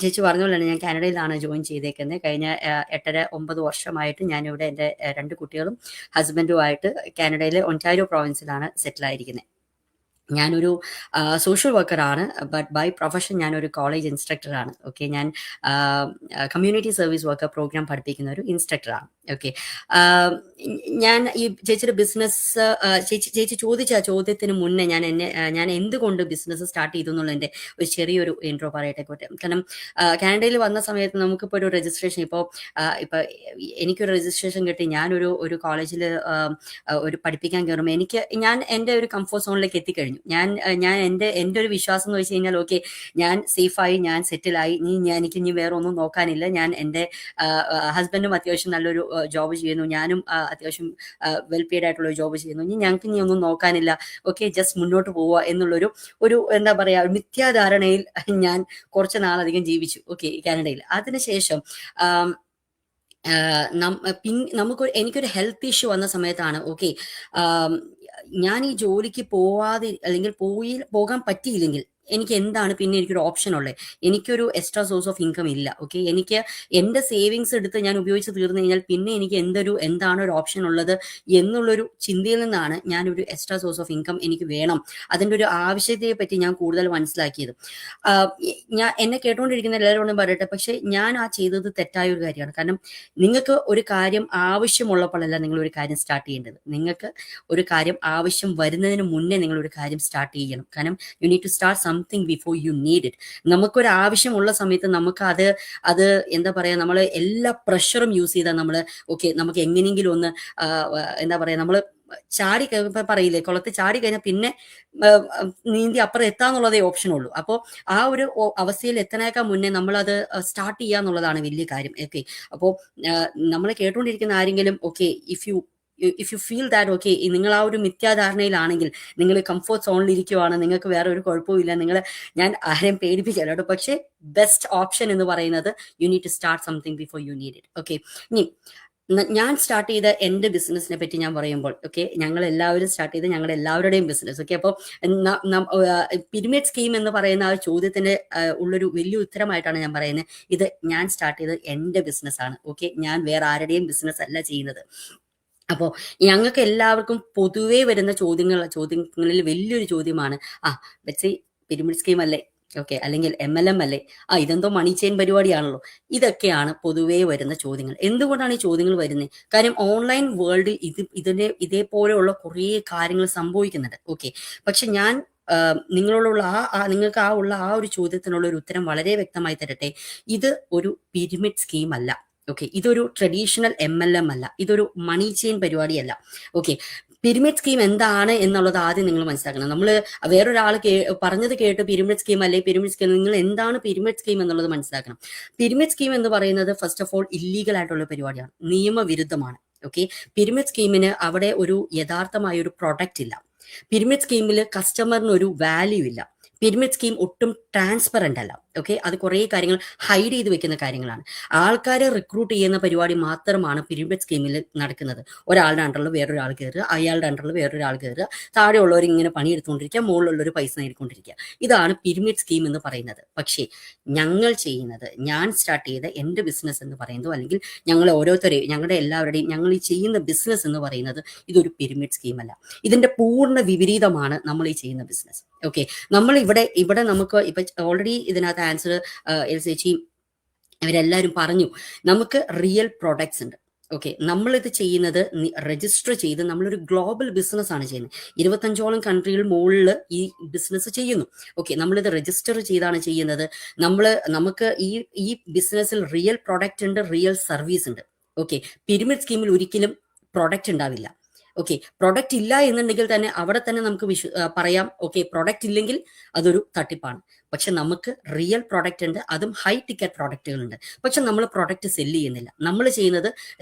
ചേച്ചി പറഞ്ഞ പോലെ തന്നെ ഞാൻ കാനഡയിലാണ് ജോയിൻ ചെയ്തേക്കുന്നത്. കഴിഞ്ഞ 8.5-9 വർഷമായിട്ട് ഞാനിവിടെ എൻ്റെ 2 കുട്ടികളും ഹസ്ബൻഡുമായിട്ട് കാനഡയിലെ ഒൻറ്റാരിയോ പ്രോവിൻസിലാണ് സെറ്റിലായിരിക്കുന്നത്. ഞാനൊരു സോഷ്യൽ വർക്കറാണ്, ബട്ട് ബൈ പ്രൊഫഷൻ ഞാനൊരു കോളേജ് ഇൻസ്ട്രക്ടറാണ്. ഓക്കെ, ഞാൻ കമ്മ്യൂണിറ്റി സർവീസ് വർക്കർ പ്രോഗ്രാം പഠിപ്പിക്കുന്ന ഒരു ഇൻസ്ട്രക്ടറാണ്. ഓക്കെ, ഞാൻ ഈ ചേച്ചിയുടെ ബിസിനസ്, ചേച്ചി ചോദിച്ച ചോദ്യത്തിന് മുന്നേ ഞാൻ എന്തുകൊണ്ട് ബിസിനസ് സ്റ്റാർട്ട് ചെയ്തു എന്നുള്ളതിൻ്റെ ഒരു ചെറിയൊരു ഇൻട്രോ പറയട്ടെ. കാരണം കാനഡയിൽ വന്ന സമയത്ത് നമുക്കിപ്പോൾ ഒരു രജിസ്ട്രേഷൻ, ഇപ്പോൾ എനിക്കൊരു രജിസ്ട്രേഷൻ കിട്ടി, ഞാനൊരു കോളേജിൽ ഒരു പഠിപ്പിക്കാൻ കയറുമ്പോൾ ഞാൻ എൻ്റെ ഒരു കംഫർട്ട് സോണിലേക്ക് എത്തിക്കഴിഞ്ഞു. ഞാൻ എൻ്റെ ഒരു വിശ്വാസം എന്ന് വെച്ച് കഴിഞ്ഞാൽ, ഓക്കെ, ഞാൻ സേഫായി, ഞാൻ സെറ്റിലായി, എനിക്ക് ഇനി വേറെ ഒന്നും നോക്കാനില്ല. ഞാൻ എൻ്റെ ഹസ്ബൻഡും അത്യാവശ്യം നല്ലൊരു ജോബ് ചെയ്യുന്നു, ഞാനും അത്യാവശ്യം വെൽ പെയ്ഡ് ആയിട്ടുള്ള ജോബ് ചെയ്യുന്നു, ഞങ്ങൾക്ക് ഇനി ഒന്നും നോക്കാനില്ല, ഓക്കെ, ജസ്റ്റ് മുന്നോട്ട് പോവുക എന്നുള്ളൊരു എന്താ പറയുക മിഥ്യാധാരണയിൽ ഞാൻ കുറച്ച് നാളധികം ജീവിച്ചു. ഓക്കെ, കാനഡയിൽ. അതിനുശേഷം എനിക്കൊരു ഹെൽത്ത് ഇഷ്യൂ വന്ന സമയത്താണ്, ഓക്കെ, ഞാൻ ഈ ജോലിക്ക് പോവാതെ അല്ലെങ്കിൽ പോകാൻ പറ്റിയില്ലെങ്കിൽ എനിക്ക് എന്താണ് പിന്നെ എനിക്കൊരു ഓപ്ഷൻ ഉള്ളത്? എനിക്കൊരു എക്സ്ട്രാ സോഴ്സ് ഓഫ് ഇൻകം ഇല്ല. ഓക്കെ, എനിക്ക് എൻ്റെ സേവിങ്സ് എടുത്ത് ഞാൻ ഉപയോഗിച്ച് തീർന്നു കഴിഞ്ഞാൽ പിന്നെ എനിക്ക് എന്താണ് ഒരു ഓപ്ഷൻ ഉള്ളത് എന്നുള്ളൊരു ചിന്തയിൽ നിന്നാണ് ഞാനൊരു എക്സ്ട്രാ സോഴ്സ് ഓഫ് ഇൻകം എനിക്ക് വേണം, അതിൻ്റെ ഒരു ആവശ്യത്തെ പറ്റി ഞാൻ കൂടുതൽ മനസ്സിലാക്കിയത്. എന്നെ കേട്ടുകൊണ്ടിരിക്കുന്ന എല്ലാവരോടും പറയട്ടെ, പക്ഷെ ഞാൻ ചെയ്തത് തെറ്റായ ഒരു കാര്യമാണ്. കാരണം നിങ്ങൾക്ക് ഒരു കാര്യം ആവശ്യമുള്ളപ്പോഴല്ല നിങ്ങൾ ഒരു കാര്യം സ്റ്റാർട്ട് ചെയ്യേണ്ടത്. നിങ്ങൾക്ക് ഒരു കാര്യം ആവശ്യം വരുന്നതിന് മുന്നേ നിങ്ങൾ ഒരു കാര്യം സ്റ്റാർട്ട് ചെയ്യണം. കാരണം you need to start something before you need it. നമുക്കൊരു ആവശ്യമുള്ള സമയത്ത് നമുക്ക് അത് എന്താ പറയാ, നമ്മൾ എല്ലാ പ്രഷറും യൂസ് ചെയ്താൽ നമ്മൾ നമുക്ക് എങ്ങനെയെങ്കിലും ഒന്ന് എന്താ പറയാ, നമ്മൾ ചാടി ഇപ്പൊ പറയില്ലേ, കുളത്തിൽ ചാടി കഴിഞ്ഞാൽ പിന്നെ നീന്തി അപ്പുറം എത്താന്നുള്ളതേ ഓപ്ഷൻ ഉള്ളൂ. അപ്പോൾ ആ ഒരു അവസ്ഥയിൽ എത്താനേക്കാൾ മുന്നേ നമ്മളത് സ്റ്റാർട്ട് ചെയ്യാന്നുള്ളതാണ് വലിയ കാര്യം. ഓക്കെ, അപ്പോൾ നമ്മൾ കേട്ടുകൊണ്ടിരിക്കുന്ന ആരെങ്കിലും ഇഫ് യു ഫീൽ ദാറ്റ് നിങ്ങൾ ആ ഒരു മിഥ്യാധാരണയിലാണെങ്കിൽ, നിങ്ങൾ കംഫർട്ട് സോണിൽ ഇരിക്കുവാണ്, നിങ്ങൾക്ക് വേറെ ഒരു കുഴപ്പവും ഇല്ല, ഞാൻ ആരെയും പേടിപ്പിച്ചല്ലോ കേട്ടോ, പക്ഷേ ബെസ്റ്റ് ഓപ്ഷൻ എന്ന് പറയുന്നത് you need to start something before you need it. Okay, ഇനി ഞാൻ സ്റ്റാർട്ട് ചെയ്ത എൻ്റെ ബിസിനസിനെ പറ്റി ഞാൻ പറയുമ്പോൾ, ഞങ്ങൾ എല്ലാവരും സ്റ്റാർട്ട് ചെയ്ത് ഞങ്ങളുടെ എല്ലാവരുടെയും ബിസിനസ്. അപ്പോൾ പിരമിഡ് സ്കീം എന്ന് പറയുന്ന ആ ചോദ്യത്തിന് ഉള്ളൊരു വലിയ ഉത്തരമായിട്ടാണ് ഞാൻ പറയുന്നത്, ഇത് ഞാൻ സ്റ്റാർട്ട് ചെയ്തത് എൻ്റെ ബിസിനസ്സാണ്. ഞാൻ വേറെ ആരുടെയും ബിസിനസ് അല്ല ചെയ്യുന്നത്. അപ്പോൾ ഞങ്ങൾക്ക് എല്ലാവർക്കും പൊതുവേ വരുന്ന ചോദ്യങ്ങളിൽ വലിയൊരു ചോദ്യമാണ്, പിരമിഡ് സ്കീം അല്ലേ, അല്ലെങ്കിൽ MLM അല്ലേ, ഇതെന്തോ മണി ചെയിൻ പരിപാടിയാണല്ലോ. ഇതൊക്കെയാണ് പൊതുവേ വരുന്ന ചോദ്യങ്ങൾ. എന്തുകൊണ്ടാണ് ഈ ചോദ്യങ്ങൾ വരുന്നത്? കാര്യം ഓൺലൈൻ വേൾഡിൽ ഇതേപോലെയുള്ള കുറേ കാര്യങ്ങൾ സംഭവിക്കുന്നുണ്ട്. പക്ഷെ ഞാൻ നിങ്ങളോടുള്ള നിങ്ങൾക്ക് ആ ഒരു ചോദ്യത്തിനുള്ള ഒരു ഉത്തരം വളരെ വ്യക്തമായി തരട്ടെ. ഇത് ഒരു പിരമിഡ് സ്കീം അല്ല. ഇതൊരു ട്രഡീഷണൽ MLM അല്ല, ഇതൊരു മണി ചെയിൻ പരിപാടിയല്ല. പിരമിഡ് സ്കീം എന്താണ് എന്നുള്ളത് ആദ്യം നിങ്ങൾ മനസ്സിലാക്കണം. നമ്മൾ വേറൊരാൾ പറഞ്ഞത് കേട്ട് പിരമിഡ് സ്കീം അല്ലെ പിരമിഡ് സ്കീം, നിങ്ങൾ എന്താണ് പിരമിഡ് സ്കീം എന്നുള്ളത് മനസ്സിലാക്കണം. പിരമിഡ് സ്കീം എന്ന് പറയുന്നത് ഫസ്റ്റ് ഓഫ് ഓൾ ഇല്ലീഗൽ ആയിട്ടുള്ള പരിപാടിയാണ്, നിയമവിരുദ്ധമാണ്. പിരമിഡ് സ്കീമിന് അവിടെ ഒരു യഥാർത്ഥമായ ഒരു പ്രൊഡക്റ്റ് ഇല്ല. പിരമിഡ് സ്കീമിൽ കസ്റ്റമറിന് ഒരു വാല്യൂ ഇല്ല. പിരമിഡ് സ്കീം ഒട്ടും ട്രാൻസ്പെറന്റ് അല്ല. അത് കുറേ കാര്യങ്ങൾ ഹൈഡ് ചെയ്ത് വെക്കുന്ന കാര്യങ്ങളാണ്. ആൾക്കാരെ റിക്രൂട്ട് ചെയ്യുന്ന പരിപാടി മാത്രമാണ് പിരമിഡ് സ്കീമിൽ നടക്കുന്നത്. ഒരാളുടെ അണ്ടറിൽ വേറൊരാൾ കയറുക, അയാളുടെ അണ്ടറിൽ വേറൊരാൾ കയറുക, താഴെയുള്ളവർ ഇങ്ങനെ പണിയെടുത്തുകൊണ്ടിരിക്കുക, മുകളിലുള്ളവർ പൈസ നേടിക്കൊണ്ടിരിക്കുക. ഇതാണ് പിരമിഡ് സ്കീം എന്ന് പറയുന്നത്. പക്ഷേ ഞാൻ സ്റ്റാർട്ട് ചെയ്ത എൻ്റെ ബിസിനസ് എന്ന് പറയുന്നത്, അല്ലെങ്കിൽ ഞങ്ങളുടെ എല്ലാവരുടെയും ഞങ്ങൾ ഈ ചെയ്യുന്ന ബിസിനസ് എന്ന് പറയുന്നത് ഇതൊരു പിരമിഡ് സ്കീം അല്ല. ഇതിന്റെ പൂർണ്ണ വിപരീതമാണ് നമ്മൾ ഈ ചെയ്യുന്ന ബിസിനസ്. നമ്മൾ ഇവിടെ നമുക്ക് ഇപ്പൊ ഓൾറെഡി ഇതിനകത്ത് ആൻസർ ചേച്ചി ഇവരെല്ലാവരും പറഞ്ഞു, നമുക്ക് റിയൽ പ്രോഡക്ട്സ് ഉണ്ട്. നമ്മളിത് ചെയ്യുന്നത് രജിസ്റ്റർ ചെയ്ത് നമ്മളൊരു ഗ്ലോബൽ ബിസിനസ് ആണ് ചെയ്യുന്നത്. 25ഓളം കൺട്രികൾ മുകളിൽ ഈ ബിസിനസ് ചെയ്യുന്നു. നമ്മളിത് രജിസ്റ്റർ ചെയ്താണ് ചെയ്യുന്നത്. നമുക്ക് ഈ ബിസിനസ്സിൽ റിയൽ പ്രോഡക്റ്റ് ഉണ്ട്, റിയൽ സർവീസ് ഉണ്ട്. പിരമിഡ് സ്കീമിൽ ഒരിക്കലും പ്രോഡക്റ്റ് ഉണ്ടാവില്ല. പ്രൊഡക്റ്റ് ഇല്ല എന്നുണ്ടെങ്കിൽ തന്നെ അവിടെ തന്നെ നമുക്ക് പറയാം, പ്രൊഡക്റ്റ് ഇല്ലെങ്കിൽ അതൊരു തട്ടിപ്പാണ്. പക്ഷെ നമുക്ക് റിയൽ പ്രോഡക്റ്റ് ഉണ്ട്, അതും ഹൈ ടിക്കറ്റ് പ്രോഡക്റ്റുകൾ ഉണ്ട്. പക്ഷെ നമ്മൾ പ്രോഡക്റ്റ് സെല്ല് ചെയ്യുന്നില്ല. നമ്മൾ ചെയ്യുന്നത്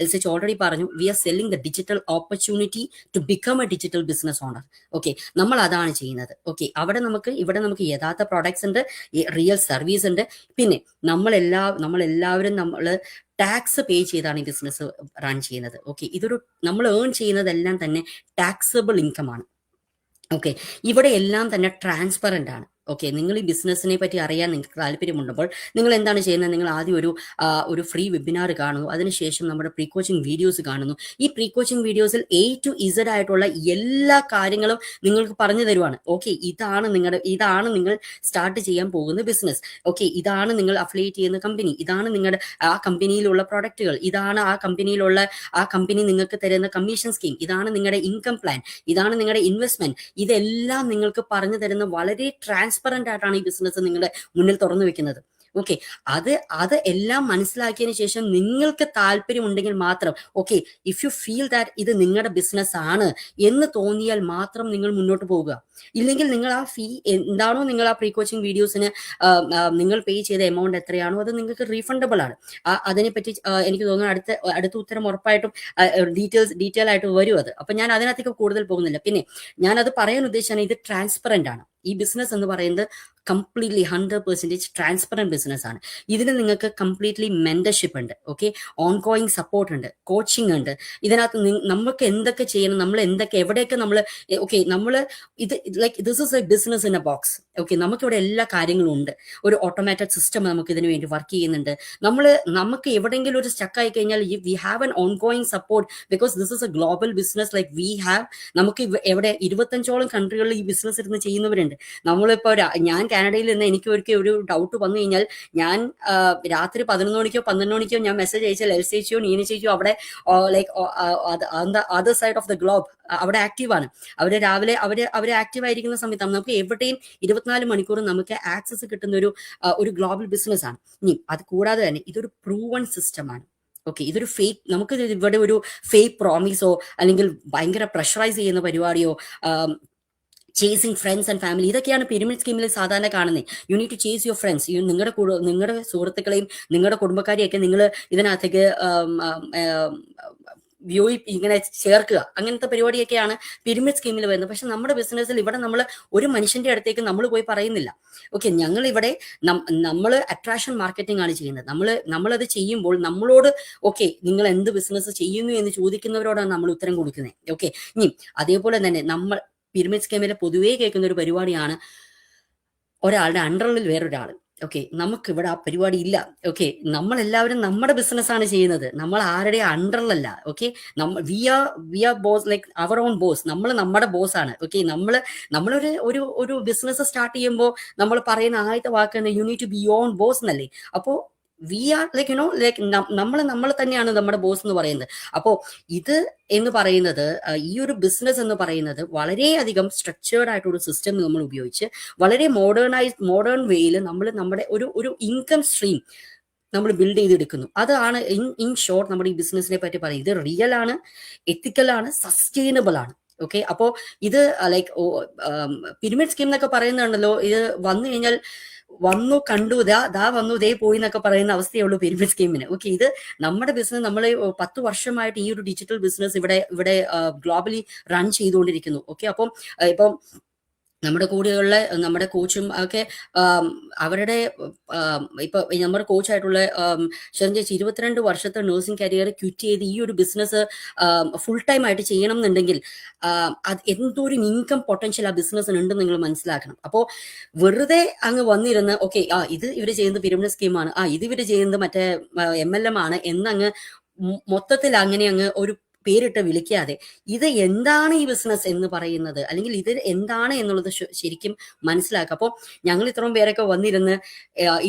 ഓൾറെഡി പറഞ്ഞു, we are selling the digital opportunity to become a digital business owner. നമ്മൾ അതാണ് ചെയ്യുന്നത്. ഇവിടെ നമുക്ക് യഥാർത്ഥ പ്രോഡക്ട്സ് ഉണ്ട്, റിയൽ സർവീസ് ഉണ്ട്. പിന്നെ നമ്മളെല്ലാവരും ടാക്സ് പേ ചെയ്താണ് ഈ ബിസിനസ് റൺ ചെയ്യുന്നത്. നമ്മൾ ഏൺ ചെയ്യുന്നതെല്ലാം തന്നെ ടാക്സബിൾ ഇൻകം ആണ്. ഇവിടെ എല്ലാം തന്നെ ട്രാൻസ്പെറന്റ് ആണ്. നിങ്ങൾ ഈ ബിസിനസ്സിനെ പറ്റി അറിയാൻ നിങ്ങൾക്ക് താല്പര്യമുണ്ടപ്പോൾ നിങ്ങൾ എന്താണ് ചെയ്യുന്നത്? നിങ്ങൾ ആദ്യം ഒരു ഫ്രീ വെബിനാർ കാണുന്നു, അതിനുശേഷം നമ്മുടെ പ്രീ കോച്ചിങ് വീഡിയോസ് കാണുന്നു. ഈ പ്രീ കോച്ചിങ് വീഡിയോസിൽ A to Z ആയിട്ടുള്ള എല്ലാ കാര്യങ്ങളും നിങ്ങൾക്ക് പറഞ്ഞു തരുവാണ്. ഇതാണ് നിങ്ങൾ സ്റ്റാർട്ട് ചെയ്യാൻ പോകുന്ന ബിസിനസ്. ഇതാണ് നിങ്ങൾ അഫിലിയേറ്റ് ചെയ്യുന്ന കമ്പനി, ഇതാണ് നിങ്ങളുടെ ആ കമ്പനിയിലുള്ള പ്രോഡക്റ്റുകൾ, ഇതാണ് ആ കമ്പനി നിങ്ങൾക്ക് തരുന്ന കമ്മീഷൻ സ്കീം, ഇതാണ് നിങ്ങളുടെ ഇൻകം പ്ലാൻ, ഇതാണ് നിങ്ങളുടെ ഇൻവെസ്റ്റ്മെന്റ്. ഇതെല്ലാം നിങ്ങൾക്ക് പറഞ്ഞു തരുന്ന വളരെ ട്രാൻസ്പെറന്റ് ആയിട്ടാണ് ഈ ബിസിനസ് നിങ്ങളുടെ മുന്നിൽ തുറന്നു വെക്കുന്നത്. അത് എല്ലാം മനസ്സിലാക്കിയതിനു ശേഷം നിങ്ങൾക്ക് താല്പര്യമുണ്ടെങ്കിൽ മാത്രം ഇഫ് യു ഫീൽ ദാറ്റ് ഇത് നിങ്ങളുടെ ബിസിനസ് ആണ് എന്ന് തോന്നിയാൽ മാത്രം നിങ്ങൾ മുന്നോട്ട് പോകുക. ഇല്ലെങ്കിൽ നിങ്ങൾ ആ ഫീ എന്താണോ നിങ്ങൾ ആ പ്രീ കോച്ചിങ് വീഡിയോസിന് നിങ്ങൾ പേ ചെയ്ത എമൗണ്ട് എത്രയാണോ അത് നിങ്ങൾക്ക് റീഫണ്ടബിൾ ആണ്. അതിനെപ്പറ്റി എനിക്ക് തോന്നുന്നു അടുത്ത ഉത്തരം ഉറപ്പായിട്ടും ഡീറ്റെയിൽ ആയിട്ട് വരും അത്. അപ്പൊ ഞാൻ അതിനകത്തേക്ക് കൂടുതൽ പോകുന്നില്ല. പിന്നെ ഞാനത് പറയാൻ ഉദ്ദേശിച്ചാണ്, ഇത് ട്രാൻസ്പെറന്റ് ആണ്. ഈ ബിസിനസ് എന്ന് പറയുന്നത് കംപ്ലീറ്റ്ലി 100% ട്രാൻസ്പെറന്റ് ബിസിനസ് ആണ്. ഇതിന് നിങ്ങൾക്ക് കംപ്ലീറ്റ്ലി മെന്റർഷിപ്പ് ഉണ്ട്, ഓൺഗോയിങ് സപ്പോർട്ട് ഉണ്ട്, കോച്ചിങ് ഉണ്ട്. ഇതിനകത്ത് നമുക്ക് എന്തൊക്കെ ചെയ്യണം, എവിടെയൊക്കെ നമ്മൾ ഇത് this is A business in A box. നമുക്കിവിടെ എല്ലാ കാര്യങ്ങളും ഉണ്ട്. ഒരു ഓട്ടോമാറ്റഡ് സിസ്റ്റം നമുക്ക് ഇതിനു വേണ്ടി വർക്ക് ചെയ്യുന്നുണ്ട്. നമുക്ക് എവിടെയെങ്കിലും ഒരു സ്റ്റക്ക് ആയി കഴിഞ്ഞാൽ we have an ongoing support, because this is A global business. നമുക്ക് എവിടെ 25ഓളം കൺട്രികളിൽ ഈ ബിസിനസ് ഇരുന്ന് ചെയ്യുന്നവരുണ്ട്. നമ്മളിപ്പോ ഞാൻ കാനഡയിൽ നിന്ന് എനിക്ക് ഒരിക്കൽ ഒരു ഡൗട്ട് വന്നു കഴിഞ്ഞാൽ ഞാൻ രാത്രി 11 മണിക്കോ 12 മണിക്കോ ഞാൻ മെസ്സേജ് അയച്ചാൽ എൽ ചേച്ചിയോ നീന ചേച്ചിയോ അവിടെ like other side of the globe അവിടെ ആക്റ്റീവാണ്. അവര് രാവിലെ അവര് ആക്റ്റീവ് ആയിരിക്കുന്ന സമയത്താണ് നമുക്ക് എവിടെയും 24 മണിക്കൂർ നമുക്ക് ആക്സസ് കിട്ടുന്ന ഒരു ഗ്ലോബൽ ബിസിനസ് ആണ്. ഇനി അത് കൂടാതെ തന്നെ ഇതൊരു പ്രൂവൺ സിസ്റ്റമാണ്. ഓക്കെ, ഇതൊരു ഫേക്ക്, നമുക്ക് ഇവിടെ ഒരു ഫേക്ക് പ്രോമിസോ അല്ലെങ്കിൽ ഭയങ്കര പ്രഷറൈസ് ചെയ്യുന്ന പരിപാടിയോ ചേസിങ് ഫ്രണ്ട്സ് ആൻഡ് ഫാമിലി ഇതൊക്കെയാണ് പിരമിഡ് സ്കീമിൽ സാധാരണ കാണുന്നത്. You need to chase your friends. നിങ്ങളുടെ സുഹൃത്തുക്കളെയും നിങ്ങളുടെ കുടുംബക്കാരെയൊക്കെ നിങ്ങൾ ഇതിനകത്തേക്ക് ഇങ്ങനെ ചേർക്കുക, അങ്ങനത്തെ പരിപാടിയൊക്കെയാണ് പിരമിഡ് സ്കീമിൽ വരുന്നത്. പക്ഷെ നമ്മുടെ ബിസിനസ്സിൽ ഇവിടെ നമ്മൾ ഒരു മനുഷ്യന്റെ അടുത്തേക്ക് നമ്മൾ പോയി പറയുന്നില്ല. ഓക്കെ, ഞങ്ങൾ ഇവിടെ നമ്മൾ അട്രാക്ഷൻ മാർക്കറ്റിംഗ് ആണ് ചെയ്യുന്നത്. നമ്മളത് ചെയ്യുമ്പോൾ നമ്മളോട് ഓക്കെ നിങ്ങൾ എന്ത് ബിസിനസ് ചെയ്യുന്നു എന്ന് ചോദിക്കുന്നവരോടാണ് നമ്മൾ ഉത്തരം കൊടുക്കുന്നത്. ഓക്കെ, ഇനി അതേപോലെ തന്നെ നമ്മൾ പിരമിഡ് സ്കീമിലെ പൊതുവേ കേൾക്കുന്ന ഒരു പരിപാടിയാണ് ഒരാളുടെ അണ്ടറിൽ വേറൊരാൾ. ഓക്കെ, നമുക്കിവിടെ ആ പരിപാടി ഇല്ല. ഓക്കെ, നമ്മളെല്ലാവരും നമ്മുടെ ബിസിനസ്സാണ് ചെയ്യുന്നത്, നമ്മൾ ആരുടെ അണ്ടറിലല്ല. Okay, we are boss, like our own boss. നമ്മൾ നമ്മുടെ ബോസ് ആണ്. ഓക്കെ, നമ്മളൊരു ഒരു ബിസിനസ് സ്റ്റാർട്ട് ചെയ്യുമ്പോൾ നമ്മൾ പറയുന്ന ആദ്യത്തെ വാക്ക് you need to be your own boss എന്നല്ലേ. അപ്പോൾ വി ആർ ലൈക്ക് ലൈക്ക് നമ്മൾ തന്നെയാണ് നമ്മുടെ ബോസ് എന്ന് പറയുന്നത്. അപ്പോൾ ഇത് എന്ന് പറയുന്നത് ഈ ഒരു ബിസിനസ് എന്ന് പറയുന്നത് വളരെയധികം സ്ട്രക്ചേർഡ് ആയിട്ടൊരു സിസ്റ്റം നമ്മൾ ഉപയോഗിച്ച് വളരെ മോഡേൺ വേയിൽ നമ്മൾ നമ്മുടെ ഒരു ഇൻകം സ്ട്രീം നമ്മൾ ബിൽഡ് ചെയ്തെടുക്കുന്നു. അതാണ് ഇൻ ഷോർട്ട് നമ്മുടെ ഈ ബിസിനസിനെ പറ്റി പറയും. ഇത് റിയൽ ആണ്, എത്തിക്കൽ ആണ്, സസ്റ്റൈനബിൾ ആണ്. ഓക്കെ, അപ്പോൾ ഇത് ലൈക്ക് പിരമിഡ് സ്കീം എന്നൊക്കെ പറയുന്നുണ്ടല്ലോ, ഇത് വന്നു കഴിഞ്ഞാൽ വന്നു കണ്ടു ദാ വന്നു ദേ പോയി എന്നൊക്കെ പറയുന്ന അവസ്ഥയുള്ളൂ പിരമിഡ് സ്കീമിന്. ഓക്കെ, ഇത് നമ്മുടെ ബിസിനസ് നമ്മൾ 10 വർഷമായിട്ട് ഈ ഒരു ഡിജിറ്റൽ ബിസിനസ് ഇവിടെ ഗ്ലോബലി റൺ ചെയ്തുകൊണ്ടിരിക്കുന്നു. ഓക്കെ, അപ്പം ഇപ്പം നമ്മുടെ കൂടെയുള്ള നമ്മുടെ കോച്ചും ഒക്കെ അവരുടെ ഇപ്പൊ നമ്മുടെ കോച്ചായിട്ടുള്ള ശരൺ ചേച്ചി 22 വർഷത്തെ നഴ്സിംഗ് കരിയർ ക്വിറ്റ് ചെയ്ത് ഈ ഒരു ബിസിനസ് ഫുൾ ടൈം ആയിട്ട് ചെയ്യണം എന്നുണ്ടെങ്കിൽ അത് എന്തോരം ഇൻകം പൊട്ടൻഷ്യൽ ആ ബിസിനസ്സിന് ഉണ്ടെന്ന് നിങ്ങൾ മനസ്സിലാക്കണം. അപ്പോൾ വെറുതെ അങ്ങ് വന്നിരുന്ന് ഓക്കെ ഇത് ഇവര് ചെയ്യുന്നത് പിരമിഡ് സ്കീമാണ്, ഇത് ഇവര് ചെയ്യുന്നത് മറ്റേ MLM ആണ് എന്നങ്ങ് മൊത്തത്തിൽ അങ്ങനെ അങ്ങ് ഒരു പേരിട്ട് വിളിക്കാതെ ഇത് എന്താണ് ഈ ബിസിനസ് എന്ന് പറയുന്നത്, അല്ലെങ്കിൽ ഇത് എന്താണ് എന്നുള്ളത് ശരിക്കും മനസ്സിലാക്കുക. അപ്പോൾ ഞങ്ങൾ ഇത്രയും പേരൊക്കെ വന്നിരുന്ന്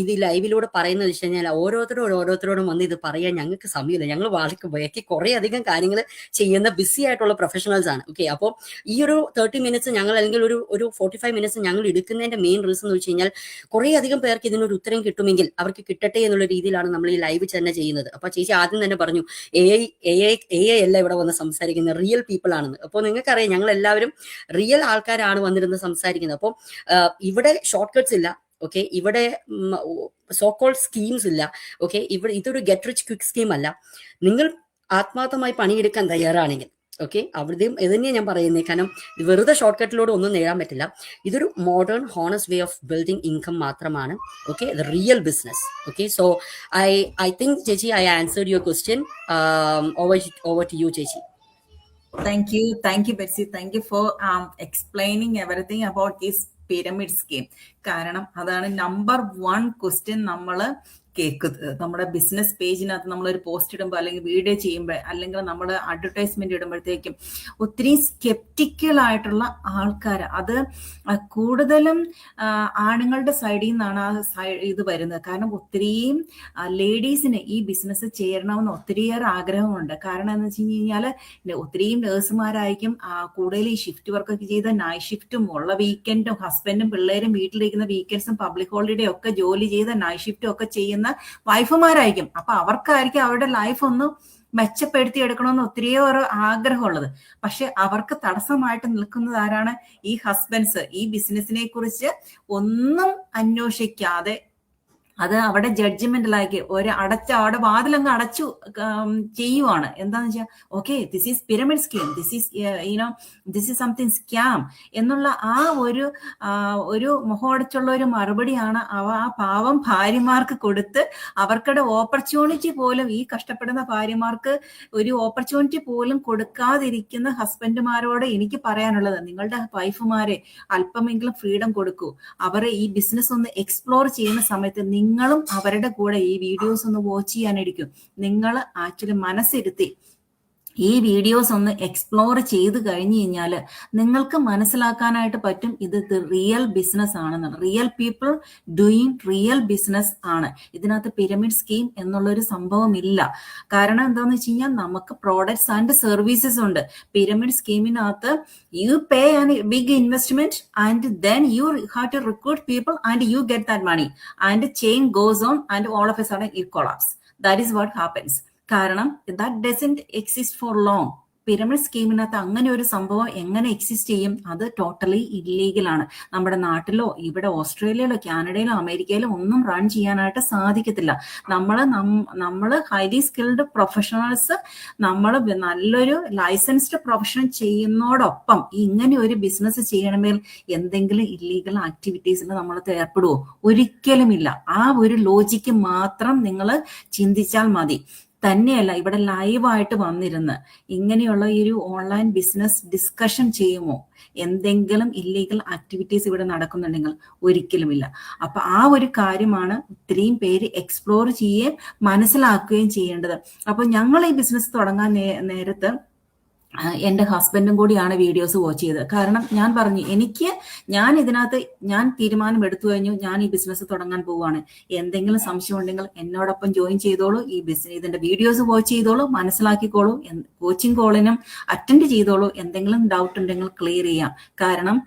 ഇത് ലൈവിലൂടെ പറയുന്നത് വെച്ച് കഴിഞ്ഞാൽ ഓരോരുത്തരോടും വന്ന് ഇത് പറയാൻ ഞങ്ങൾക്ക് സമയമില്ല. ഞങ്ങൾ ബാക്കി കുറേ അധികം കാര്യങ്ങൾ ചെയ്യുന്ന ബിസി ആയിട്ടുള്ള പ്രൊഫഷണൽസ് ആണ്. ഓക്കെ, അപ്പോൾ ഈ ഒരു 30 മിനിറ്റ്സ് ഞങ്ങൾ അല്ലെങ്കിൽ ഒരു 45 മിനിറ്റ്സ് ഞങ്ങൾ എടുക്കുന്നതിന്റെ മെയിൻ റീസൺ എന്ന് വെച്ച് കഴിഞ്ഞാൽ കുറേ അധികം പേർക്ക് ഇതിനൊരു ഉത്തരം കിട്ടുമെങ്കിൽ അവർക്ക് കിട്ടട്ടെ എന്നുള്ള രീതിയിലാണ് നമ്മൾ ഈ ലൈവ് തന്നെ ചെയ്യുന്നത്. അപ്പൊ ചേച്ചി ആദ്യം തന്നെ പറഞ്ഞു AI അല്ല ഇവിടെ വന്ന് സംസാരിക്കുന്ന റിയൽ പീപ്പിൾ ആണെന്ന്. അപ്പോൾ നിങ്ങൾക്കറിയാം ഞങ്ങൾ എല്ലാവരും റിയൽ ആൾക്കാരാണ് വന്നിരുന്ന് സംസാരിക്കുന്നത്. അപ്പോൾ ഇവിടെ ഷോർട്ട് കട്ട്സ് ഇല്ല. ഓക്കെ, ഇവിടെ സോ കോൾഡ് സ്കീംസ് ഇല്ല. ഓക്കെ, ഇവിടെ ഇതൊരു ഗെറ്റ് റിച്ച് ക്വിക്ക് സ്കീം അല്ല. നിങ്ങൾ ആത്മാർത്ഥമായി പണിയെടുക്കാൻ തയ്യാറാണെങ്കിൽ ഓക്കെ, അവിടെയും ഇത് തന്നെയാണ് ഞാൻ പറയുന്നത്. കാരണം വെറുതെ ഷോർട്ട് കട്ടിലൂടെ ഒന്നും നേടാൻ പറ്റില്ല. ഇതൊരു modern honest way of building income മാത്രമാണ്. Okay, the real business. Okay, so I think ചേച്ചി I answered your question. Over to you ചേച്ചി. Thank you, Betsy. Thank you for explaining everything about this pyramid scheme. കാരണം അതാണ് number 1 question നമ്മൾ കേൾക്കുന്നത്. നമ്മുടെ business പേജിനകത്ത് നമ്മളൊരു post ഇടുമ്പോൾ അല്ലെങ്കിൽ വീഡിയോ ചെയ്യുമ്പോൾ അല്ലെങ്കിൽ നമ്മൾ അഡ്വർടൈസ്മെന്റ് ഇടുമ്പോഴത്തേക്കും ഒത്തിരി സ്കെപ്റ്റിക്കൽ ആയിട്ടുള്ള ആൾക്കാർ, അത് കൂടുതലും ആണുങ്ങളുടെ സൈഡിൽ നിന്നാണ് ഇത് വരുന്നത്. കാരണം ഒത്തിരിയും ലേഡീസിന് ഈ ബിസിനസ് ചേരണമെന്ന് ഒത്തിരിയേറെ ആഗ്രഹമുണ്ട്. കാരണം എന്ന് വെച്ച് കഴിഞ്ഞാൽ ഒത്തിരിയും നേഴ്സുമാരായിരിക്കും കൂടുതൽ ഈ ഷിഫ്റ്റ് വർക്കൊക്കെ ചെയ്ത നൈറ്റ് ഷിഫ്റ്റും ഉള്ള വീക്കെൻഡും ഹസ്ബൻഡും പിള്ളേരും വീട്ടിലിരിക്കുന്ന വീക്കെൻഡ്സും പബ്ലിക് ഹോളിഡേ ഒക്കെ ജോലി ചെയ്ത നൈറ്റ് ഷിഫ്റ്റും ഒക്കെ ചെയ്യുന്ന വൈഫുമാരായിരിക്കും. അപ്പൊ അവർക്കായിരിക്കും അവരുടെ ലൈഫ് ഒന്ന് മെച്ചപ്പെടുത്തി എടുക്കണമെന്ന് ഒത്തിരിയേറെ ആഗ്രഹമുള്ളത്. പക്ഷെ അവർക്ക് തടസ്സമായിട്ട് നിൽക്കുന്നത് ആരാണ്? ഈ ഹസ്ബൻഡ്സ് ഈ ബിസിനസിനെ കുറിച്ച് ഒന്നും അന്വേഷിക്കാതെ അത് അവിടെ ജഡ്ജ്മെന്റിലാക്കി അവിടെ വാതിലങ്ങ് അടച്ചു ചെയ്യുവാണ്. എന്താന്ന് വെച്ചാൽ okay this is pyramid scheme, this is something scam എന്നുള്ള ആ ഒരു മുഖമടച്ചുള്ള ഒരു മറുപടിയാണ് ആ പാവം ഭാര്യമാർക്ക് കൊടുത്ത് അവർക്കുടെ ഓപ്പർച്യൂണിറ്റി പോലും ഈ കഷ്ടപ്പെടുന്ന ഭാര്യമാർക്ക് ഒരു ഓപ്പർച്യൂണിറ്റി പോലും കൊടുക്കാതിരിക്കുന്ന ഹസ്ബൻഡുമാരോട് എനിക്ക് പറയാനുള്ളത്, നിങ്ങളുടെ വൈഫുമാരെ അല്പമെങ്കിലും ഫ്രീഡം കൊടുക്കൂ. അവർ ഈ ബിസിനസ് ഒന്ന് എക്സ്പ്ലോർ ചെയ്യുന്ന സമയത്ത് നിങ്ങളും അവരുടെ കൂടെ ഈ വീഡിയോസ് ഒന്ന് വാച്ച് ചെയ്യാനിരിക്കും. നിങ്ങൾ ആക്ച്വലി മനസ്സിരുത്തി ഈ വീഡിയോസ് ഒന്ന് എക്സ്പ്ലോർ ചെയ്ത് കഴിഞ്ഞു കഴിഞ്ഞാൽ നിങ്ങൾക്ക് മനസ്സിലാക്കാനായിട്ട് പറ്റും ഇത് റിയൽ ബിസിനസ് ആണെന്നാണ്. Real people doing real business ആണ്. ഇതിനകത്ത് പിരമിഡ് സ്കീം എന്നുള്ളൊരു സംഭവം ഇല്ല. കാരണം എന്താണെന്ന് വെച്ച് കഴിഞ്ഞാൽ നമുക്ക് പ്രോഡക്ട്സ് ആൻഡ് സർവീസസ് ഉണ്ട്. പിരമിഡ് സ്കീമിനകത്ത് you pay an big investment and then you have to recruit people and you get that money and chain goes on and all of a sudden it collapse. That is what happens. കാരണം that doesn't exist for long. Pyramid സ്കീമിനകത്ത് അങ്ങനെ ഒരു സംഭവം എങ്ങനെ exist ചെയ്യും? അത് totally ഇല്ലീഗലാണ്. നമ്മുടെ നാട്ടിലോ ഇവിടെ ഓസ്ട്രേലിയയിലോ കാനഡയിലോ അമേരിക്കയിലോ ഒന്നും റൺ ചെയ്യാനായിട്ട് സാധിക്കത്തില്ല. നമ്മൾ ഹൈലി സ്കിൽഡ് പ്രൊഫഷണൽസ്, നമ്മൾ നല്ലൊരു ലൈസൻസ്ഡ് പ്രൊഫഷൻ ചെയ്യുന്നതോടൊപ്പം ഇങ്ങനെ ഒരു ബിസിനസ് ചെയ്യണമെങ്കിൽ എന്തെങ്കിലും ഇല്ലീഗൽ ആക്ടിവിറ്റീസിൽ നമ്മൾ ഏർപ്പെടുവോ? ഒരിക്കലുമില്ല. ആ ഒരു ലോജിക്ക് മാത്രം നിങ്ങൾ ചിന്തിച്ചാൽ മതി. തന്നെയല്ല, ഇവിടെ ലൈവായിട്ട് വന്നിരുന്ന് ഇങ്ങനെയുള്ള ഈ ഒരു ഓൺലൈൻ ബിസിനസ് ഡിസ്കഷൻ ചെയ്യുമോ? എന്തെങ്കിലും ഇല്ലീഗൽ ആക്ടിവിറ്റീസ് ഇവിടെ നടക്കുന്നുണ്ടെങ്കിൽ ഒരിക്കലുമില്ല. അപ്പൊ ആ ഒരു കാര്യമാണ് ഇത്രയും പേര് എക്സ്പ്ലോർ ചെയ്യുകയും മനസ്സിലാക്കുകയും ചെയ്യേണ്ടത്. അപ്പൊ ഞങ്ങൾ ഈ ബിസിനസ് തുടങ്ങാൻ നേരത്ത് എൻ്റെ ഹസ്ബൻഡും കൂടിയാണ് വീഡിയോസ് വാച്ച് ചെയ്തത്. കാരണം ഞാൻ പറഞ്ഞു, ഞാൻ ഇതിനകത്ത് തീരുമാനം എടുത്തു കഴിഞ്ഞു, ഞാൻ ഈ ബിസിനസ് തുടങ്ങാൻ പോവുകയാണ്. എന്തെങ്കിലും സംശയം ഉണ്ടെങ്കിൽ എന്നോടൊപ്പം ജോയിൻ ചെയ്തോളൂ, ഇതിന്റെ വീഡിയോസ് വാച്ച് ചെയ്തോളൂ, മനസ്സിലാക്കിക്കോളൂ, കോച്ചിങ് കോളിനും അറ്റൻഡ് ചെയ്തോളൂ. എന്തെങ്കിലും ഡൗട്ട് ഉണ്ടെങ്കിൽ ക്ലിയർ ചെയ്യാം. കാരണം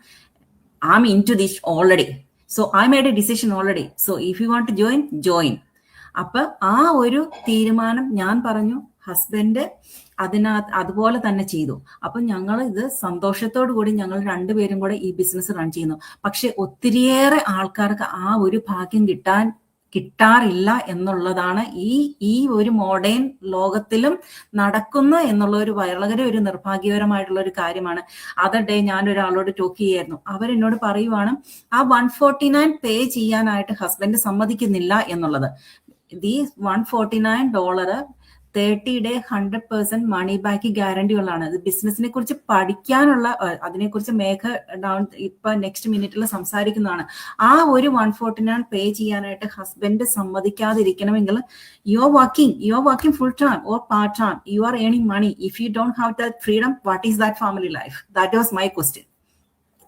I am in to this already. So I made a decision already. So if you want to join. അപ്പൊ ആ ഒരു തീരുമാനം ഞാൻ പറഞ്ഞു, ഹസ്ബൻഡ് അതുപോലെ തന്നെ ചെയ്തു. അപ്പൊ ഞങ്ങൾ ഇത് സന്തോഷത്തോടു കൂടി ഞങ്ങൾ രണ്ടുപേരും കൂടെ ഈ ബിസിനസ് റൺ ചെയ്യുന്നു. പക്ഷെ ഒത്തിരിയേറെ ആൾക്കാർക്ക് ആ ഒരു ഭാഗ്യം കിട്ടാറില്ല എന്നുള്ളതാണ് ഈ ഒരു മോഡേൺ ലോകത്തിലും നടക്കുന്ന എന്നുള്ള ഒരു വളരെ ഒരു നിർഭാഗ്യകരമായിട്ടുള്ള ഒരു കാര്യമാണ്. അതർ ഡേ ഞാൻ ഒരാളോട് ടോക്ക് ചെയ്യായിരുന്നു. അവരെന്നോട് പറയുവാണ്, ആ 149 പേ ചെയ്യാനായിട്ട് ഹസ്ബൻഡ് സമ്മതിക്കുന്നില്ല എന്നുള്ളത്. ഈ $149 30 day 100% മണി ബാക്ക് ഗ്യാരണ്ടി ഉള്ളതാണ്. ഇത് ബിസിനസിനെ കുറിച്ച് പഠിക്കാനുള്ള, അതിനെക്കുറിച്ച് ഇപ്പൊ നെക്സ്റ്റ് മിനിറ്റിൽ സംസാരിക്കുന്നതാണ്. ആ ഒരു 149 പേ ചെയ്യാനായിട്ട് ഹസ്ബൻഡ് സമ്മതിക്കാതിരിക്കണമെങ്കിൽ you are working full time or part time, you are earning money. If you don't have that freedom, what is that family life? That was my question.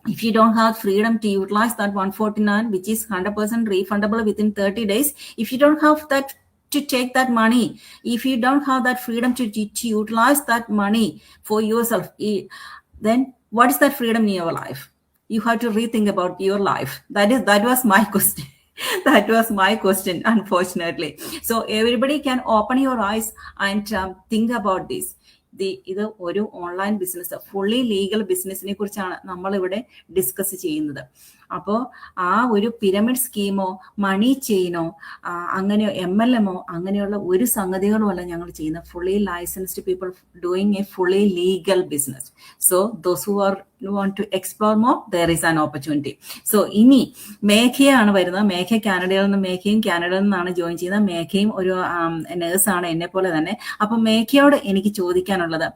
If you don't have freedom to utilize that 149, which is 100% refundable within 30 days, if you don't have that to take that money, if you don't have that freedom to utilize that money for yourself, then what is that freedom in your life? You have to rethink about your life. That was my question. That was my question, unfortunately. So everybody can open your eyes and think about this. ഇത് ഒരു online business, fully legal ബിസിനസിനെ കുറിച്ചാണ് നമ്മൾ ഇവിടെ discuss ചെയ്യുന്നത്. അപ്പോൾ ആ ഒരു പിരമിഡ് സ്കീമോ മണി ചെയിനോ അങ്ങനെയോ MLMോ അങ്ങനെയുള്ള ഒരു സംഗതികളും അല്ല ഞങ്ങൾ ചെയ്യുന്നത്. Fully licensed people doing A fully legal business. So those who are want to explore more, there is an opportunity. So ഇനി മേഘയാണ് വരുന്നത്. കാനഡയിൽ നിന്നാണ് ജോയിൻ ചെയ്യുന്നത്. മേഘയും ഒരു നേഴ്സാണ്, എന്നെ പോലെ തന്നെ. അപ്പൊ മേഘയോട് എനിക്ക് ചോദിക്കാനുള്ളത്,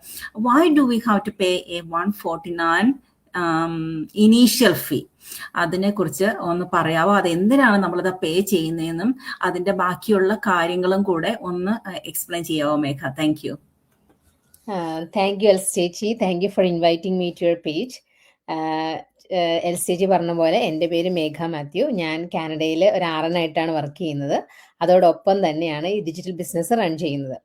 why do we have to pay a 149 initial ഫീ? അതിനെ കുറിച്ച് ഒന്ന് പറയാവോ? അത് എന്തിനാണ് നമ്മളത് പേ ചെയ്യുന്നതെന്നും അതിന്റെ ബാക്കിയുള്ള കാര്യങ്ങളും കൂടെ ഒന്ന് എക്സ്പ്ലെയിൻ ചെയ്യാവോ Megha? Thank you. Thank you Els ചേച്ചി. Thank you for inviting me to your page. Els ചേച്ചി പറഞ്ഞ പോലെ എൻ്റെ പേര് മേഘ മാത്യു. ഞാൻ കാനഡയിൽ ഒരു RN-ആയിട്ടാണ് വർക്ക് ചെയ്യുന്നത്. അതോടൊപ്പം തന്നെയാണ് ഈ ഡിജിറ്റൽ ബിസിനസ് റൺ ചെയ്യുന്നത്.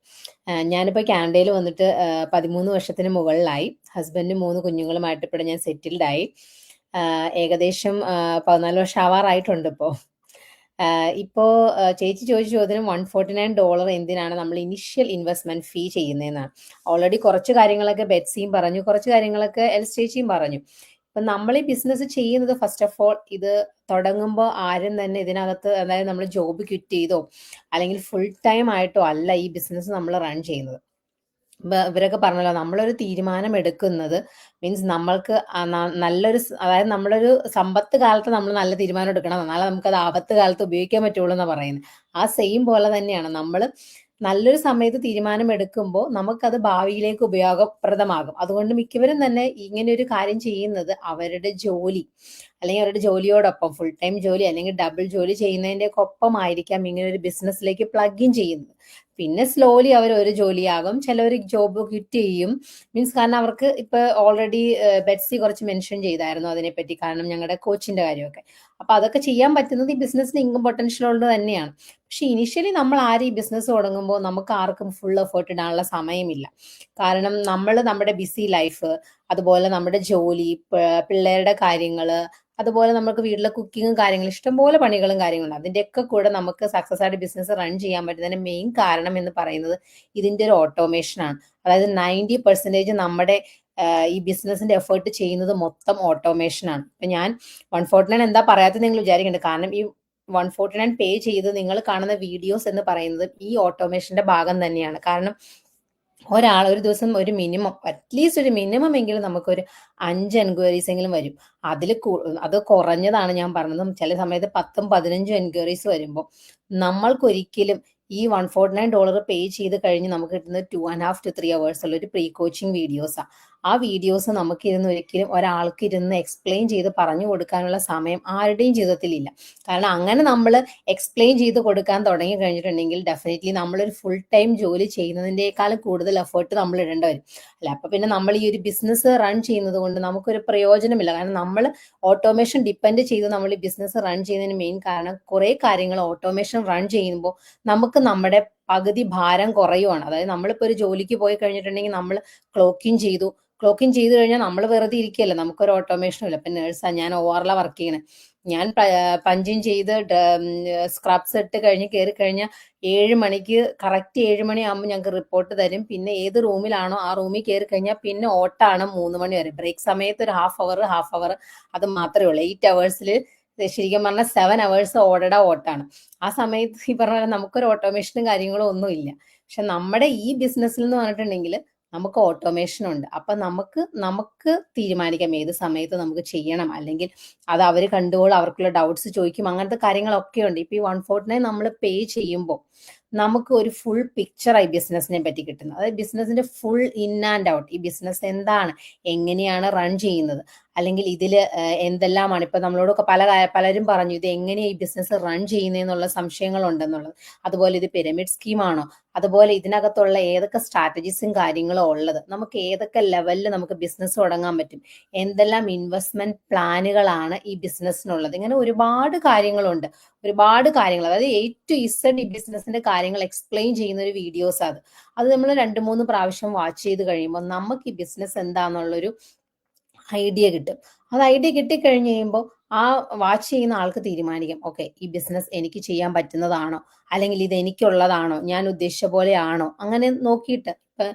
ഞാനിപ്പോൾ കാനഡയിൽ വന്നിട്ട് 13 വർഷത്തിന് മുകളിലായി. ഹസ്ബൻഡും 3 കുഞ്ഞുങ്ങളുമായിട്ട് ഇപ്പോൾ ഞാൻ സെറ്റിൽഡ് ആയി. ഏകദേശം 14 വർഷം ആവാറായിട്ടുണ്ട് ഇപ്പോൾ. ചേച്ചി ചോദിച്ച ചോദ്യം $149 എന്തിനാണ് നമ്മൾ ഇനിഷ്യൽ ഇൻവെസ്റ്റ്മെന്റ് ഫീ ചെയ്യുന്നതെന്നാണ്. ഓൾറെഡി കുറച്ച് കാര്യങ്ങളൊക്കെ ബെറ്റ്സിയും പറഞ്ഞു, കുറച്ച് കാര്യങ്ങളൊക്കെ എൽസ് ചേച്ചിയും പറഞ്ഞു. ഇപ്പൊ നമ്മൾ ഈ ബിസിനസ് ചെയ്യുന്നത്, ഫസ്റ്റ് ഓഫ് ഓൾ ഇത് തുടങ്ങുമ്പോൾ ആരും തന്നെ ഇതിനകത്ത്, അതായത് നമ്മൾ ജോബ് ക്വിറ്റ് ചെയ്തോ അല്ലെങ്കിൽ ഫുൾ ടൈം ആയിട്ടോ അല്ല ഈ ബിസിനസ് നമ്മൾ റൺ ചെയ്യുന്നത്. ഇവരൊക്കെ പറഞ്ഞല്ലോ, നമ്മളൊരു തീരുമാനം എടുക്കുന്നത് മീൻസ് നമ്മൾക്ക് നല്ലൊരു, അതായത് നമ്മളൊരു സമ്പത്ത് കാലത്ത് നമ്മൾ നല്ല തീരുമാനം എടുക്കണം, എന്നാലേ നമുക്കത് ആപത്ത് കാലത്ത് ഉപയോഗിക്കാൻ പറ്റുള്ളൂ എന്നാണ് പറയുന്നത്. ആ സെയിം പോലെ തന്നെയാണ് നമ്മൾ നല്ലൊരു സമയത്ത് തീരുമാനം എടുക്കുമ്പോൾ നമുക്കത് ഭാവിയിലേക്ക് ഉപയോഗപ്രദമാകും. അതുകൊണ്ട് മിക്കവരും തന്നെ ഇങ്ങനെ ഒരു കാര്യം ചെയ്യുന്നത് അവരുടെ ജോലി അല്ലെങ്കിൽ അവരുടെ ജോലിയോടൊപ്പം ഫുൾ ടൈം ജോലി അല്ലെങ്കിൽ ഡബിൾ ജോലി ചെയ്യുന്നതിൻ്റെ ഒപ്പമായിരിക്കാം ഇങ്ങനെ ഒരു ബിസിനസ്സിലേക്ക് പ്ലഗ് ഇൻ ചെയ്യുന്നത്. പിന്നെ സ്ലോലി അവർ ഒരു ജോലിയാകും, ചിലവർ ജോബ് ക്വിറ്റ് ചെയ്യും. മീൻസ് കാരണം അവർക്ക് ഇപ്പൊ ഓൾറെഡി ബെറ്റ്സി കുറച്ച് മെൻഷൻ ചെയ്തായിരുന്നു അതിനെപ്പറ്റി, കാരണം ഞങ്ങളുടെ കോച്ചിന്റെ കാര്യമൊക്കെ. അപ്പൊ അതൊക്കെ ചെയ്യാൻ പറ്റുന്നത് ഈ ബിസിനസ്സിന് ഇൻകം പൊട്ടൻഷ്യൽ ഉള്ളത് തന്നെയാണ്. പക്ഷെ ഇനിഷ്യലി നമ്മൾ ആരും ഈ ബിസിനസ് തുടങ്ങുമ്പോൾ നമുക്ക് ആർക്കും ഫുൾ എഫേർട്ട് ഇടാനുള്ള സമയമില്ല. കാരണം നമ്മൾ നമ്മുടെ ബിസി ലൈഫ്, അതുപോലെ നമ്മുടെ ജോലി, പിള്ളേരുടെ കാര്യങ്ങള്, അതുപോലെ നമുക്ക് വീട്ടിലെ കുക്കിങ്ങും കാര്യങ്ങളും, ഇഷ്ടംപോലെ പണികളും കാര്യങ്ങളും, അതിന്റെയൊക്കെ കൂടെ നമുക്ക് സക്സസ് ആയിട്ട് ബിസിനസ് റൺ ചെയ്യാൻ പറ്റുന്നതിന് മെയിൻ കാരണം എന്ന് പറയുന്നത് ഇതിന്റെ ഒരു ഓട്ടോമേഷൻ ആണ്. അതായത് 90% നമ്മുടെ ഈ ബിസിനസിന്റെ എഫേർട്ട് ചെയ്യുന്നത് മൊത്തം ഓട്ടോമേഷൻ ആണ്. ഇപ്പൊ ഞാൻ 149 എന്താ പറയാത്തത് നിങ്ങൾ വിചാരിക്കേണ്ടത്, കാരണം ഈ 149 പേ ചെയ്ത് നിങ്ങൾ കാണുന്ന വീഡിയോസ് എന്ന് പറയുന്നത് ഈ ഓട്ടോമേഷന്റെ ഭാഗം തന്നെയാണ്. കാരണം ഒരാൾ ഒരു ദിവസം ഒരു മിനിമം, അറ്റ്ലീസ്റ്റ് ഒരു മിനിമം എങ്കിലും നമുക്കൊരു 5 എൻക്വയറീസ് എങ്കിലും വരും. അത് കുറഞ്ഞതാണ് ഞാൻ പറഞ്ഞത്. ചില സമയത്ത് 10ഉം 15ഉം എൻക്വയറീസ് വരുമ്പോൾ നമ്മൾക്കൊരിക്കലും ഈ $149 പേ ചെയ്ത് കഴിഞ്ഞ് നമുക്ക് കിട്ടുന്നത് 2.5 to 3 hours ഉള്ള ഒരു പ്രീ കോച്ചിങ് വീഡിയോസാണ്. ആ വീഡിയോസ് നമുക്കിരുന്ന് ഒരിക്കലും ഒരാൾക്ക് ഇരുന്ന് എക്സ്പ്ലെയിൻ ചെയ്ത് പറഞ്ഞു കൊടുക്കാനുള്ള സമയം ആരുടെയും ജീവിതത്തിലില്ല. കാരണം അങ്ങനെ നമ്മൾ എക്സ്പ്ലെയിൻ ചെയ്ത് കൊടുക്കാൻ തുടങ്ങി കഴിഞ്ഞിട്ടുണ്ടെങ്കിൽ ഡെഫിനറ്റ്ലി നമ്മളൊരു ഫുൾ ടൈം ജോലി ചെയ്യുന്നതിനേക്കാളും കൂടുതൽ എഫേർട്ട് നമ്മൾ ഇടേണ്ടി വരും. അല്ല, അപ്പൊ പിന്നെ നമ്മൾ ഈ ഒരു ബിസിനസ് റൺ ചെയ്യുന്നത് കൊണ്ട് നമുക്കൊരു പ്രയോജനമില്ല. കാരണം നമ്മൾ ഓട്ടോമേഷൻ ഡിപ്പെൻഡ് ചെയ്ത് നമ്മൾ ഈ ബിസിനസ് റൺ ചെയ്യുന്നതിന് മെയിൻ കാരണം കുറെ കാര്യങ്ങൾ ഓട്ടോമേഷൻ റൺ ചെയ്യുമ്പോൾ നമുക്ക് നമ്മുടെ പകുതി ഭാരം കുറയുവാണ്. അതായത് നമ്മളിപ്പോൾ ഒരു ജോലിക്ക് പോയി കഴിഞ്ഞിട്ടുണ്ടെങ്കിൽ നമ്മൾ ക്ലോക്കിൻ ചെയ്തു കഴിഞ്ഞാൽ നമ്മൾ വെറുതെ ഇരിക്കുകയല്ല, നമുക്കൊരു ഓട്ടോമേഷനും ഇല്ല. ഇപ്പം നേഴ്സാണ്, ഞാൻ OR വർക്ക് ചെയ്യണേ. ഞാൻ പഞ്ചിങ് ചെയ്ത് സ്ക്രബ്സ് ഇട്ട് കഴിഞ്ഞ് കയറി കഴിഞ്ഞാൽ 7 മണിക്ക് കറക്റ്റ് 7 മണിയാകുമ്പോൾ ഞങ്ങൾക്ക് റിപ്പോർട്ട് തരും. പിന്നെ ഏത് റൂമിലാണോ ആ റൂമിൽ കയറി കഴിഞ്ഞാൽ പിന്നെ ഓട്ടാണ് 3 മണി വരെ. ബ്രേക്ക് സമയത്ത് ഒരു ഹാഫ് അവർ അത് മാത്രമേ ഉള്ളൂ. 8 hours ശരിക്കും പറഞ്ഞാൽ 7 hours ഓട്ടാണ്. ആ സമയത്ത് ഈ പറഞ്ഞ പോലെ നമുക്കൊരു ഓട്ടോമേഷനും കാര്യങ്ങളും ഒന്നും ഇല്ല. പക്ഷെ നമ്മുടെ ഈ ബിസിനസ്സിൽ എന്ന് പറഞ്ഞിട്ടുണ്ടെങ്കിൽ നമുക്ക് ഓട്ടോമേഷൻ ഉണ്ട്. അപ്പൊ നമുക്ക് തീരുമാനിക്കാം ഏത് സമയത്ത് നമുക്ക് ചെയ്യണം, അല്ലെങ്കിൽ അത് അവർ കണ്ടുകൊണ്ട് അവർക്കുള്ള ഡൗട്ട്സ് ചോദിക്കും. അങ്ങനത്തെ കാര്യങ്ങളൊക്കെ ഉണ്ട്. ഇപ്പൊ ഈ 149 നമ്മൾ പേ ചെയ്യുമ്പോൾ നമുക്ക് ഒരു ഫുൾ പിക്ചറായി ബിസിനസിനെ പറ്റി കിട്ടുന്നത്. അതായത് ബിസിനസിന്റെ ഫുൾ ഇൻ ആൻഡ് ഔട്ട്, ഈ ബിസിനസ് എന്താണ്, എങ്ങനെയാണ് റൺ ചെയ്യുന്നത്, അല്ലെങ്കിൽ ഇതിൽ എന്തെല്ലാമാണ്. ഇപ്പൊ നമ്മളോടൊക്കെ പലരും പറഞ്ഞു ഇത് എങ്ങനെയാണ് ഈ ബിസിനസ് റൺ ചെയ്യുന്നതെന്നുള്ള സംശയങ്ങൾ ഉണ്ടെന്നുള്ളത്. അതുപോലെ ഇത് പിരമിഡ് സ്കീമാണോ, അതുപോലെ ഇതിനകത്തുള്ള ഏതൊക്കെ സ്ട്രാറ്റജീസും കാര്യങ്ങളും ഉള്ളത്, നമുക്ക് ഏതൊക്കെ ലെവലിൽ നമുക്ക് ബിസിനസ് തുടങ്ങാൻ പറ്റും, എന്തെല്ലാം ഇൻവെസ്റ്റ്മെന്റ് പ്ലാനുകളാണ് ഈ ബിസിനസ്സിനുള്ളത്. ഇങ്ങനെ ഒരുപാട് കാര്യങ്ങളുണ്ട്. അതായത് A to Z ഈ ബിസിനസിന്റെ കാര്യങ്ങൾ എക്സ്പ്ലെയിൻ ചെയ്യുന്ന ഒരു വീഡിയോസ് അത് നമ്മൾ 2-3 പ്രാവശ്യം വാച്ച് ചെയ്ത് കഴിയുമ്പോൾ നമുക്ക് ഈ ബിസിനസ് എന്താന്നുള്ളൊരു ഐഡിയ കിട്ടും. ഐഡിയ കിട്ടിക്കഴിഞ്ഞ് കഴിയുമ്പോൾ ആ വാച്ച് ചെയ്യുന്ന ആൾക്ക് തീരുമാനിക്കാം, ഓക്കെ ഈ ബിസിനസ് എനിക്ക് ചെയ്യാൻ പറ്റുന്നതാണോ, അല്ലെങ്കിൽ ഇത് എനിക്കുള്ളതാണോ, ഞാൻ ഉദ്ദേശിച്ച പോലെ ആണോ, അങ്ങനെ നോക്കിയിട്ട് ഇപ്പൊ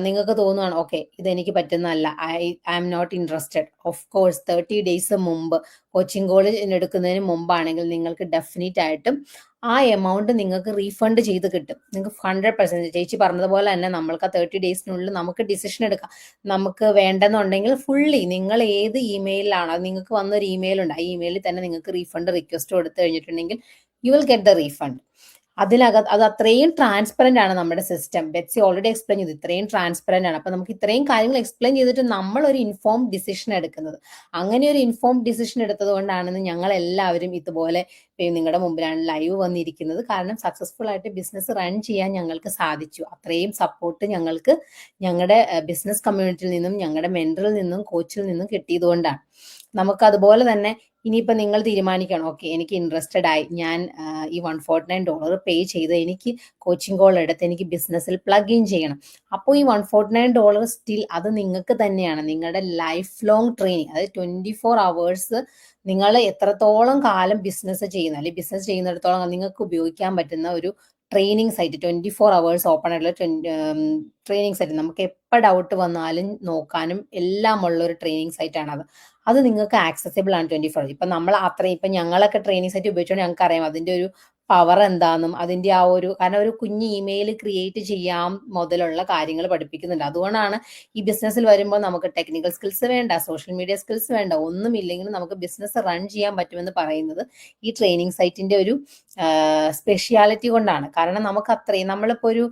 നിങ്ങൾക്ക് തോന്നുകയാണ് ഓക്കെ ഇതെനിക്ക് പറ്റുന്നതല്ല, I am not interested. Of course 30 days മുമ്പ് കോച്ചിങ് കോൾ എടുക്കുന്നതിന് മുമ്പാണെങ്കിൽ നിങ്ങൾക്ക് ഡെഫിനറ്റ് ആയിട്ടും ആ എമൗണ്ട് നിങ്ങൾക്ക് റീഫണ്ട് ചെയ്ത് കിട്ടും. നിങ്ങൾക്ക് 100%. ചേച്ചി പറഞ്ഞതുപോലെ തന്നെ നമ്മൾക്ക് ആ 30 daysനുള്ളിൽ നമുക്ക് ഡിസിഷൻ എടുക്കാം. നമുക്ക് വേണ്ടെന്നുണ്ടെങ്കിൽ ഫുള്ളി നിങ്ങൾ ഏത് ഇമെയിലാണ്, അത് നിങ്ങൾക്ക് വന്നൊരു ഇമെയിൽ ഉണ്ട്, ആ ഇമെയിലിൽ തന്നെ നിങ്ങൾക്ക് റീഫണ്ട് റിക്വസ്റ്റ് കൊടുത്തു കഴിഞ്ഞിട്ടുണ്ടെങ്കിൽ you will get the refund. അത് അത്രയും ട്രാൻസ്പെറന്റ് ആണ് നമ്മുടെ സിസ്റ്റം. ബെറ്റ്സി ഓൾറെഡി എക്സ്പ്ലെയിൻ ചെയ്തു, ഇത്രയും ട്രാൻസ്പെറന്റ് ആണ്. അപ്പൊ നമുക്ക് ഇത്രയും കാര്യങ്ങൾ എക്സ്പ്ലെയിൻ ചെയ്തിട്ട് നമ്മൾ ഒരു ഇൻഫോംഡ് ഡിസിഷൻ എടുക്കുന്നത്. അങ്ങനെ ഒരു ഇൻഫോംഡ് ഡിസിഷൻ എടുത്തത് കൊണ്ടാണ് ഞങ്ങൾ എല്ലാവരും ഇതുപോലെ നിങ്ങളുടെ മുമ്പിലാണ് ലൈവ് വന്നിരിക്കുന്നത്. കാരണം സക്സസ്ഫുൾ ആയിട്ട് ബിസിനസ് റൺ ചെയ്യാൻ ഞങ്ങൾക്ക് സാധിച്ചു. അത്രയും സപ്പോർട്ട് ഞങ്ങൾക്ക് ഞങ്ങളുടെ ബിസിനസ് കമ്മ്യൂണിറ്റിയിൽ നിന്നും ഞങ്ങളുടെ മെന്ററിൽ നിന്നും കോച്ചിൽ നിന്നും കിട്ടിയതുകൊണ്ടാണ്. നമുക്ക് അതുപോലെ തന്നെ ഇനിയിപ്പോ നിങ്ങൾ തീരുമാനിക്കണം, ഓക്കെ എനിക്ക് ഇൻട്രസ്റ്റഡ് ആയി, ഞാൻ ഈ $149 പേ ചെയ്ത് എനിക്ക് കോച്ചിങ് കോൾ എടുത്ത് എനിക്ക് ബിസിനസ്സിൽ പ്ലഗ് ഇൻ ചെയ്യണം. അപ്പോൾ ഈ $149 സ്റ്റിൽ അത് നിങ്ങൾക്ക് തന്നെയാണ്. നിങ്ങളുടെ ലൈഫ് ലോങ് ട്രെയിനിങ്, അതായത് 24 hours നിങ്ങൾ എത്രത്തോളം കാലം ബിസിനസ് ചെയ്യുന്ന, അല്ലെങ്കിൽ ബിസിനസ് ചെയ്യുന്നിടത്തോളം നിങ്ങൾക്ക് ഉപയോഗിക്കാൻ പറ്റുന്ന ഒരു ട്രെയിനിങ് സൈറ്റ്, 24 hours ഓപ്പൺ ആയിട്ടുള്ള ട്രെയിനിങ് സൈറ്റ്. നമുക്ക് എപ്പോൾ ഡൗട്ട് വന്നാലും നോക്കാനും എല്ലാം ഉള്ള ഒരു ട്രെയിനിങ് സൈറ്റ് ആണ് അത് നിങ്ങൾക്ക് ആക്സസിബിൾ ആണ് 24. ഇപ്പൊ നമ്മൾ അത്രയും ഇപ്പൊ ഞങ്ങളൊക്കെ ട്രെയിനിങ് സൈറ്റ് ഉപയോഗിച്ചുകൊണ്ട് ഞങ്ങൾക്ക് അറിയാം അതിന്റെ ഒരു പവർ എന്താണെന്നും അതിന്റെ ആ ഒരു, കാരണം ഒരു കുഞ്ഞ് ഇമെയിൽ ക്രിയേറ്റ് ചെയ്യാം മുതലുള്ള കാര്യങ്ങൾ പഠിപ്പിക്കുന്നുണ്ട്. അതുകൊണ്ടാണ് ഈ ബിസിനസ്സിൽ വരുമ്പോൾ നമുക്ക് ടെക്നിക്കൽ സ്കിൽസ് വേണ്ട, സോഷ്യൽ മീഡിയ സ്കിൽസ് വേണ്ട, ഒന്നുമില്ലെങ്കിലും നമുക്ക് ബിസിനസ് റൺ ചെയ്യാൻ പറ്റുമെന്ന് പറയുന്നത് ഈ ട്രെയിനിങ് സൈറ്റിന്റെ ഒരു സ്പെഷ്യാലിറ്റി കൊണ്ടാണ്. കാരണം നമുക്ക് അത്രയും നമ്മളിപ്പോ ഒരു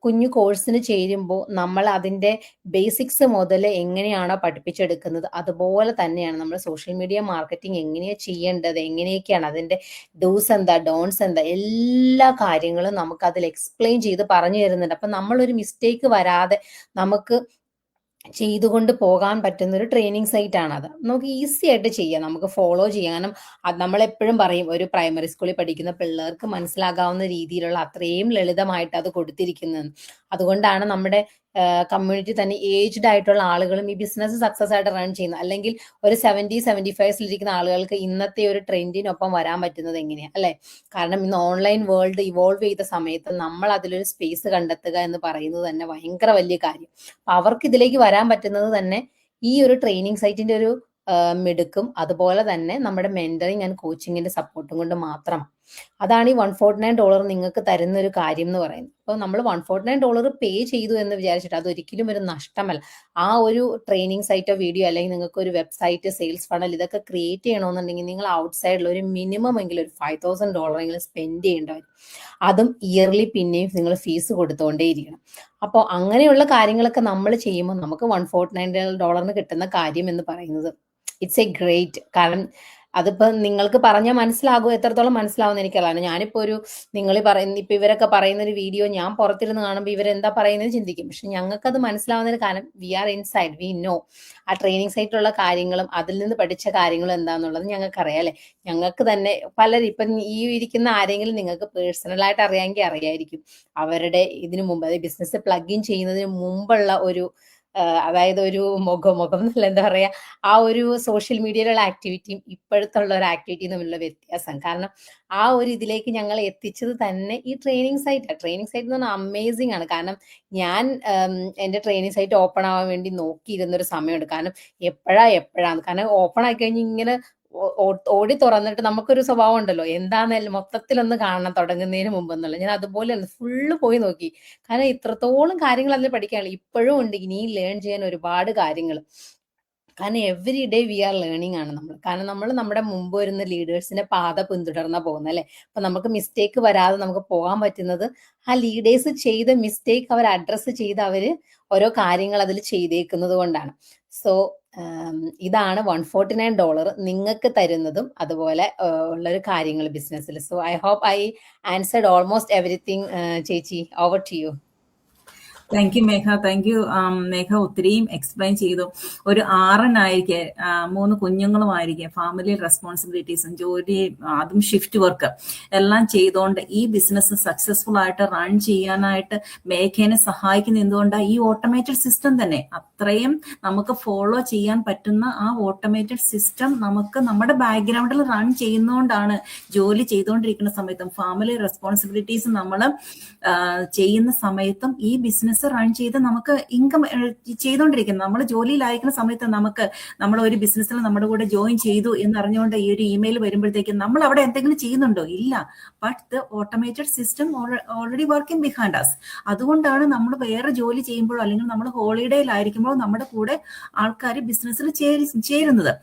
കുഞ്ഞു കോഴ്സിന് ചേരുമ്പോൾ നമ്മൾ അതിൻ്റെ ബേസിക്സ് മുതൽ എങ്ങനെയാണോ പഠിപ്പിച്ചെടുക്കുന്നത് അതുപോലെ തന്നെയാണ് നമ്മൾ സോഷ്യൽ മീഡിയ മാർക്കറ്റിംഗ് എങ്ങനെയാണ് ചെയ്യേണ്ടത്, എങ്ങനെയൊക്കെയാണ് അതിൻ്റെ ഡൂസ് എന്താ ഡോൺസ് എന്താ എല്ലാ കാര്യങ്ങളും നമുക്ക് അതിൽ എക്സ്പ്ലെയിൻ ചെയ്ത് പറഞ്ഞു തരുന്നുണ്ട്. അപ്പം നമ്മളൊരു മിസ്റ്റേക്ക് വരാതെ നമുക്ക് ചെയ്തുകൊണ്ട് പോകാൻ പറ്റുന്ന ഒരു ട്രെയിനിങ് സൈറ്റ് ആണ് അത്. നമുക്ക് ഈസി ആയിട്ട് ചെയ്യാം, നമുക്ക് ഫോളോ ചെയ്യാം. കാരണം അത് നമ്മളെപ്പോഴും പറയും, ഒരു പ്രൈമറി സ്കൂളിൽ പഠിക്കുന്ന പിള്ളേർക്ക് മനസ്സിലാകാവുന്ന രീതിയിലുള്ള അത്രയും ലളിതമായിട്ട് അത് കൊടുത്തിരിക്കുന്നത്. അതുകൊണ്ടാണ് നമ്മുടെ കമ്മ്യൂണിറ്റി തന്നെ ഏജ്ഡ് ആയിട്ടുള്ള ആളുകളും ഈ ബിസിനസ് സക്സസ് ആയിട്ട് റൺ ചെയ്യുന്നത്. അല്ലെങ്കിൽ ഒരു 70-75 ഇരിക്കുന്ന ആളുകൾക്ക് ഇന്നത്തെ ഒരു ട്രെൻഡിനൊപ്പം വരാൻ പറ്റുന്നത് എങ്ങനെയാണ് അല്ലെ? കാരണം ഇന്ന് ഓൺലൈൻ വേൾഡ് ഇവോൾവ് ചെയ്ത സമയത്ത് നമ്മൾ അതിലൊരു സ്പേസ് കണ്ടെത്തുക എന്ന് പറയുന്നത് തന്നെ ഭയങ്കര വലിയ കാര്യം. അപ്പൊ അവർക്ക് ഇതിലേക്ക് വരാൻ പറ്റുന്നത് തന്നെ ഈ ഒരു ട്രെയിനിങ് സൈറ്റിന്റെ ഒരു മിടുക്കും അതുപോലെ തന്നെ നമ്മുടെ മെന്ററിങ് ആൻഡ് കോച്ചിങ്ങിന്റെ സപ്പോർട്ടും കൊണ്ട് മാത്രം. അതാണ് ഈ $149 നിങ്ങൾക്ക് തരുന്ന ഒരു കാര്യം എന്ന് പറയുന്നത്. അപ്പോൾ നമ്മൾ $149 പേ ചെയ്തു എന്ന് വിചാരിച്ചിട്ട് അതൊരിക്കലും ഒരു നഷ്ടമല്ല. ആ ഒരു ട്രെയിനിങ് സൈറ്റോ വീഡിയോ അല്ലെങ്കിൽ നിങ്ങൾക്ക് ഒരു വെബ്സൈറ്റ്, സെയിൽസ് ഫണൽ ഇതൊക്കെ ക്രിയേറ്റ് ചെയ്യണമെന്നുണ്ടെങ്കിൽ നിങ്ങൾ ഔട്ട്സൈഡിൽ ഒരു മിനിമം എങ്കിലും ഒരു $5,000 എങ്കിലും സ്പെൻഡ് ചെയ്യേണ്ടി വരും. അതും ഇയർലി പിന്നെയും നിങ്ങൾ ഫീസ് കൊടുത്തുകൊണ്ടേയിരിക്കണം. അപ്പോൾ അങ്ങനെയുള്ള കാര്യങ്ങളൊക്കെ നമ്മൾ ചെയ്യുമ്പോൾ നമുക്ക് $149 കിട്ടുന്ന കാര്യം എന്ന് പറയുന്നത് ഇറ്റ്സ് എ ഗ്രേറ്റ്. കാരണം അതിപ്പോ നിങ്ങൾക്ക് പറഞ്ഞാൽ മനസ്സിലാകുമോ, എത്രത്തോളം മനസ്സിലാവുമെന്ന് എനിക്കറിയാം. ഞാനിപ്പോ നിങ്ങൾ പറയുന്ന ഇപ്പൊ ഇവരൊക്കെ പറയുന്ന ഒരു വീഡിയോ ഞാൻ പുറത്തിരുന്ന് കാണുമ്പോൾ ഇവരെന്താ പറയുന്നത് ചിന്തിക്കും. പക്ഷെ ഞങ്ങൾക്കത് മനസ്സിലാവുന്നതിന് കാരണം we are inside, we know ആ ട്രെയിനിങ് സൈറ്റിലുള്ള കാര്യങ്ങളും അതിൽ നിന്ന് പഠിച്ച കാര്യങ്ങളും എന്താന്നുള്ളത് ഞങ്ങൾക്ക് അറിയാം അല്ലെ. ഞങ്ങൾക്ക് തന്നെ പലരും ഇപ്പം ഈ ഇരിക്കുന്ന ആരെങ്കിലും നിങ്ങൾക്ക് പേഴ്സണലായിട്ട് അറിയാമെങ്കിൽ അറിയായിരിക്കും. അവരുടെ ഇതിനു മുമ്പ് അതായത് ബിസിനസ് പ്ലഗ് ഇൻ ചെയ്യുന്നതിന് മുമ്പുള്ള ഒരു അതായത് ഒരു മുഖം എന്നല്ല എന്താ പറയാ, ആ ഒരു സോഷ്യൽ മീഡിയയിലുള്ള ആക്ടിവിറ്റിയും ഇപ്പോഴത്തെ ഉള്ള ഒരു ആക്ടിവിറ്റിയും തമ്മിലുള്ള വ്യത്യാസം. കാരണം ആ ഒരു ഇതിലേക്ക് ഞങ്ങൾ എത്തിച്ചത് തന്നെ ഈ ട്രെയിനിങ് സൈറ്റ് എന്ന് പറഞ്ഞാൽ അമേസിങ് ആണ്. കാരണം ഞാൻ എൻ്റെ ട്രെയിനിങ് സൈറ്റ് ഓപ്പൺ ആവാൻ വേണ്ടി നോക്കിയിരുന്നൊരു സമയമുണ്ട്. കാരണം എപ്പോഴാണ് കാരണം ഓപ്പൺ ആയി കഴിഞ്ഞ് ഇങ്ങനെ ഓടി തുറന്നിട്ട് നമുക്കൊരു സ്വഭാവം ഉണ്ടല്ലോ, എന്താണെന്നല്ല മൊത്തത്തിലൊന്ന് കാണണം തുടങ്ങുന്നതിന് മുമ്പ് എന്നുള്ള. ഞാൻ അതുപോലെ ഫുള്ള് പോയി നോക്കി. കാരണം ഇത്രത്തോളം കാര്യങ്ങൾ അതിൽ പഠിക്കാനുള്ള ഇപ്പോഴും ഉണ്ട്, ഇനിയും ലേൺ ചെയ്യാൻ ഒരുപാട് കാര്യങ്ങൾ. കാരണം every day we are learning ആണ് നമ്മൾ. കാരണം നമ്മൾ നമ്മുടെ മുമ്പ് വരുന്ന ലീഡേഴ്സിന്റെ പാത പിന്തുടർന്ന പോകുന്നത് അല്ലെ. അപ്പൊ നമുക്ക് മിസ്റ്റേക്ക് വരാതെ നമുക്ക് പോകാൻ പറ്റുന്നത് ആ ലീഡേഴ്സ് ചെയ്ത മിസ്റ്റേക്ക് അവർ അഡ്രസ്സ് ചെയ്ത് അവര് ഓരോ കാര്യങ്ങൾ അതിൽ ചെയ്തേക്കുന്നത് കൊണ്ടാണ്. സോ ഇതാണ് $149 നിങ്ങൾക്ക് തരുന്നതും അതുപോലെ ഉള്ളൊരു കാര്യങ്ങൾ ബിസിനസ്സിൽ. So I hope I answered almost everything. ചേച്ചി, over to you. Thank you Megha, thank you Megha. ഒത്തിരിയും എക്സ്പ്ലെയിൻ ചെയ്തു. ഒരു ആറിനായിരിക്കെ 3 കുഞ്ഞുങ്ങളുമായിരിക്കെ ഫാമിലി റെസ്പോൺസിബിലിറ്റീസും ജോലി, അതും ഷിഫ്റ്റ് വർക്ക് എല്ലാം ചെയ്തുകൊണ്ട് ഈ ബിസിനസ് സക്സസ്ഫുൾ ആയിട്ട് റൺ ചെയ്യാനായിട്ട് മേഘേനെ സഹായിക്കുന്ന എന്തുകൊണ്ടാണ് ഈ ഓട്ടോമേറ്റഡ് സിസ്റ്റം തന്നെ. അത്രയും നമുക്ക് ഫോളോ ചെയ്യാൻ പറ്റുന്ന ആ ഓട്ടോമേറ്റഡ് സിസ്റ്റം നമുക്ക് നമ്മുടെ ബാക്ക്ഗ്രൗണ്ടിൽ റൺ ചെയ്യുന്നതുകൊണ്ടാണ് ജോലി ചെയ്തുകൊണ്ടിരിക്കുന്ന സമയത്തും ഫാമിലി റെസ്പോൺസിബിലിറ്റീസ് നമ്മൾ ചെയ്യുന്ന സമയത്തും ഈ ബിസിനസ് റൺ ചെയ്ത് നമുക്ക് ഇൻകം ചെയ്തുകൊണ്ടിരിക്കുന്നത്. നമ്മൾ ജോലിയിലായിരിക്കുന്ന സമയത്ത് നമ്മൾ ഒരു ബിസിനസ്സിൽ നമ്മുടെ കൂടെ ജോയിൻ ചെയ്തു എന്നറിഞ്ഞുകൊണ്ട് ഈ ഒരു ഇമെയിൽ വരുമ്പോഴത്തേക്കും നമ്മൾ അവിടെ എന്തെങ്കിലും ചെയ്യുന്നുണ്ടോ? ഇല്ല. But the automated system already working behind us. അതുകൊണ്ടാണ് നമ്മൾ വേറെ ജോലി ചെയ്യുമ്പോഴോ അല്ലെങ്കിൽ നമ്മൾ ഹോളിഡേയിലായിരിക്കുമ്പോൾ നമ്മുടെ കൂടെ ആൾക്കാർ ബിസിനസ്സിൽ ചേരുന്നത്.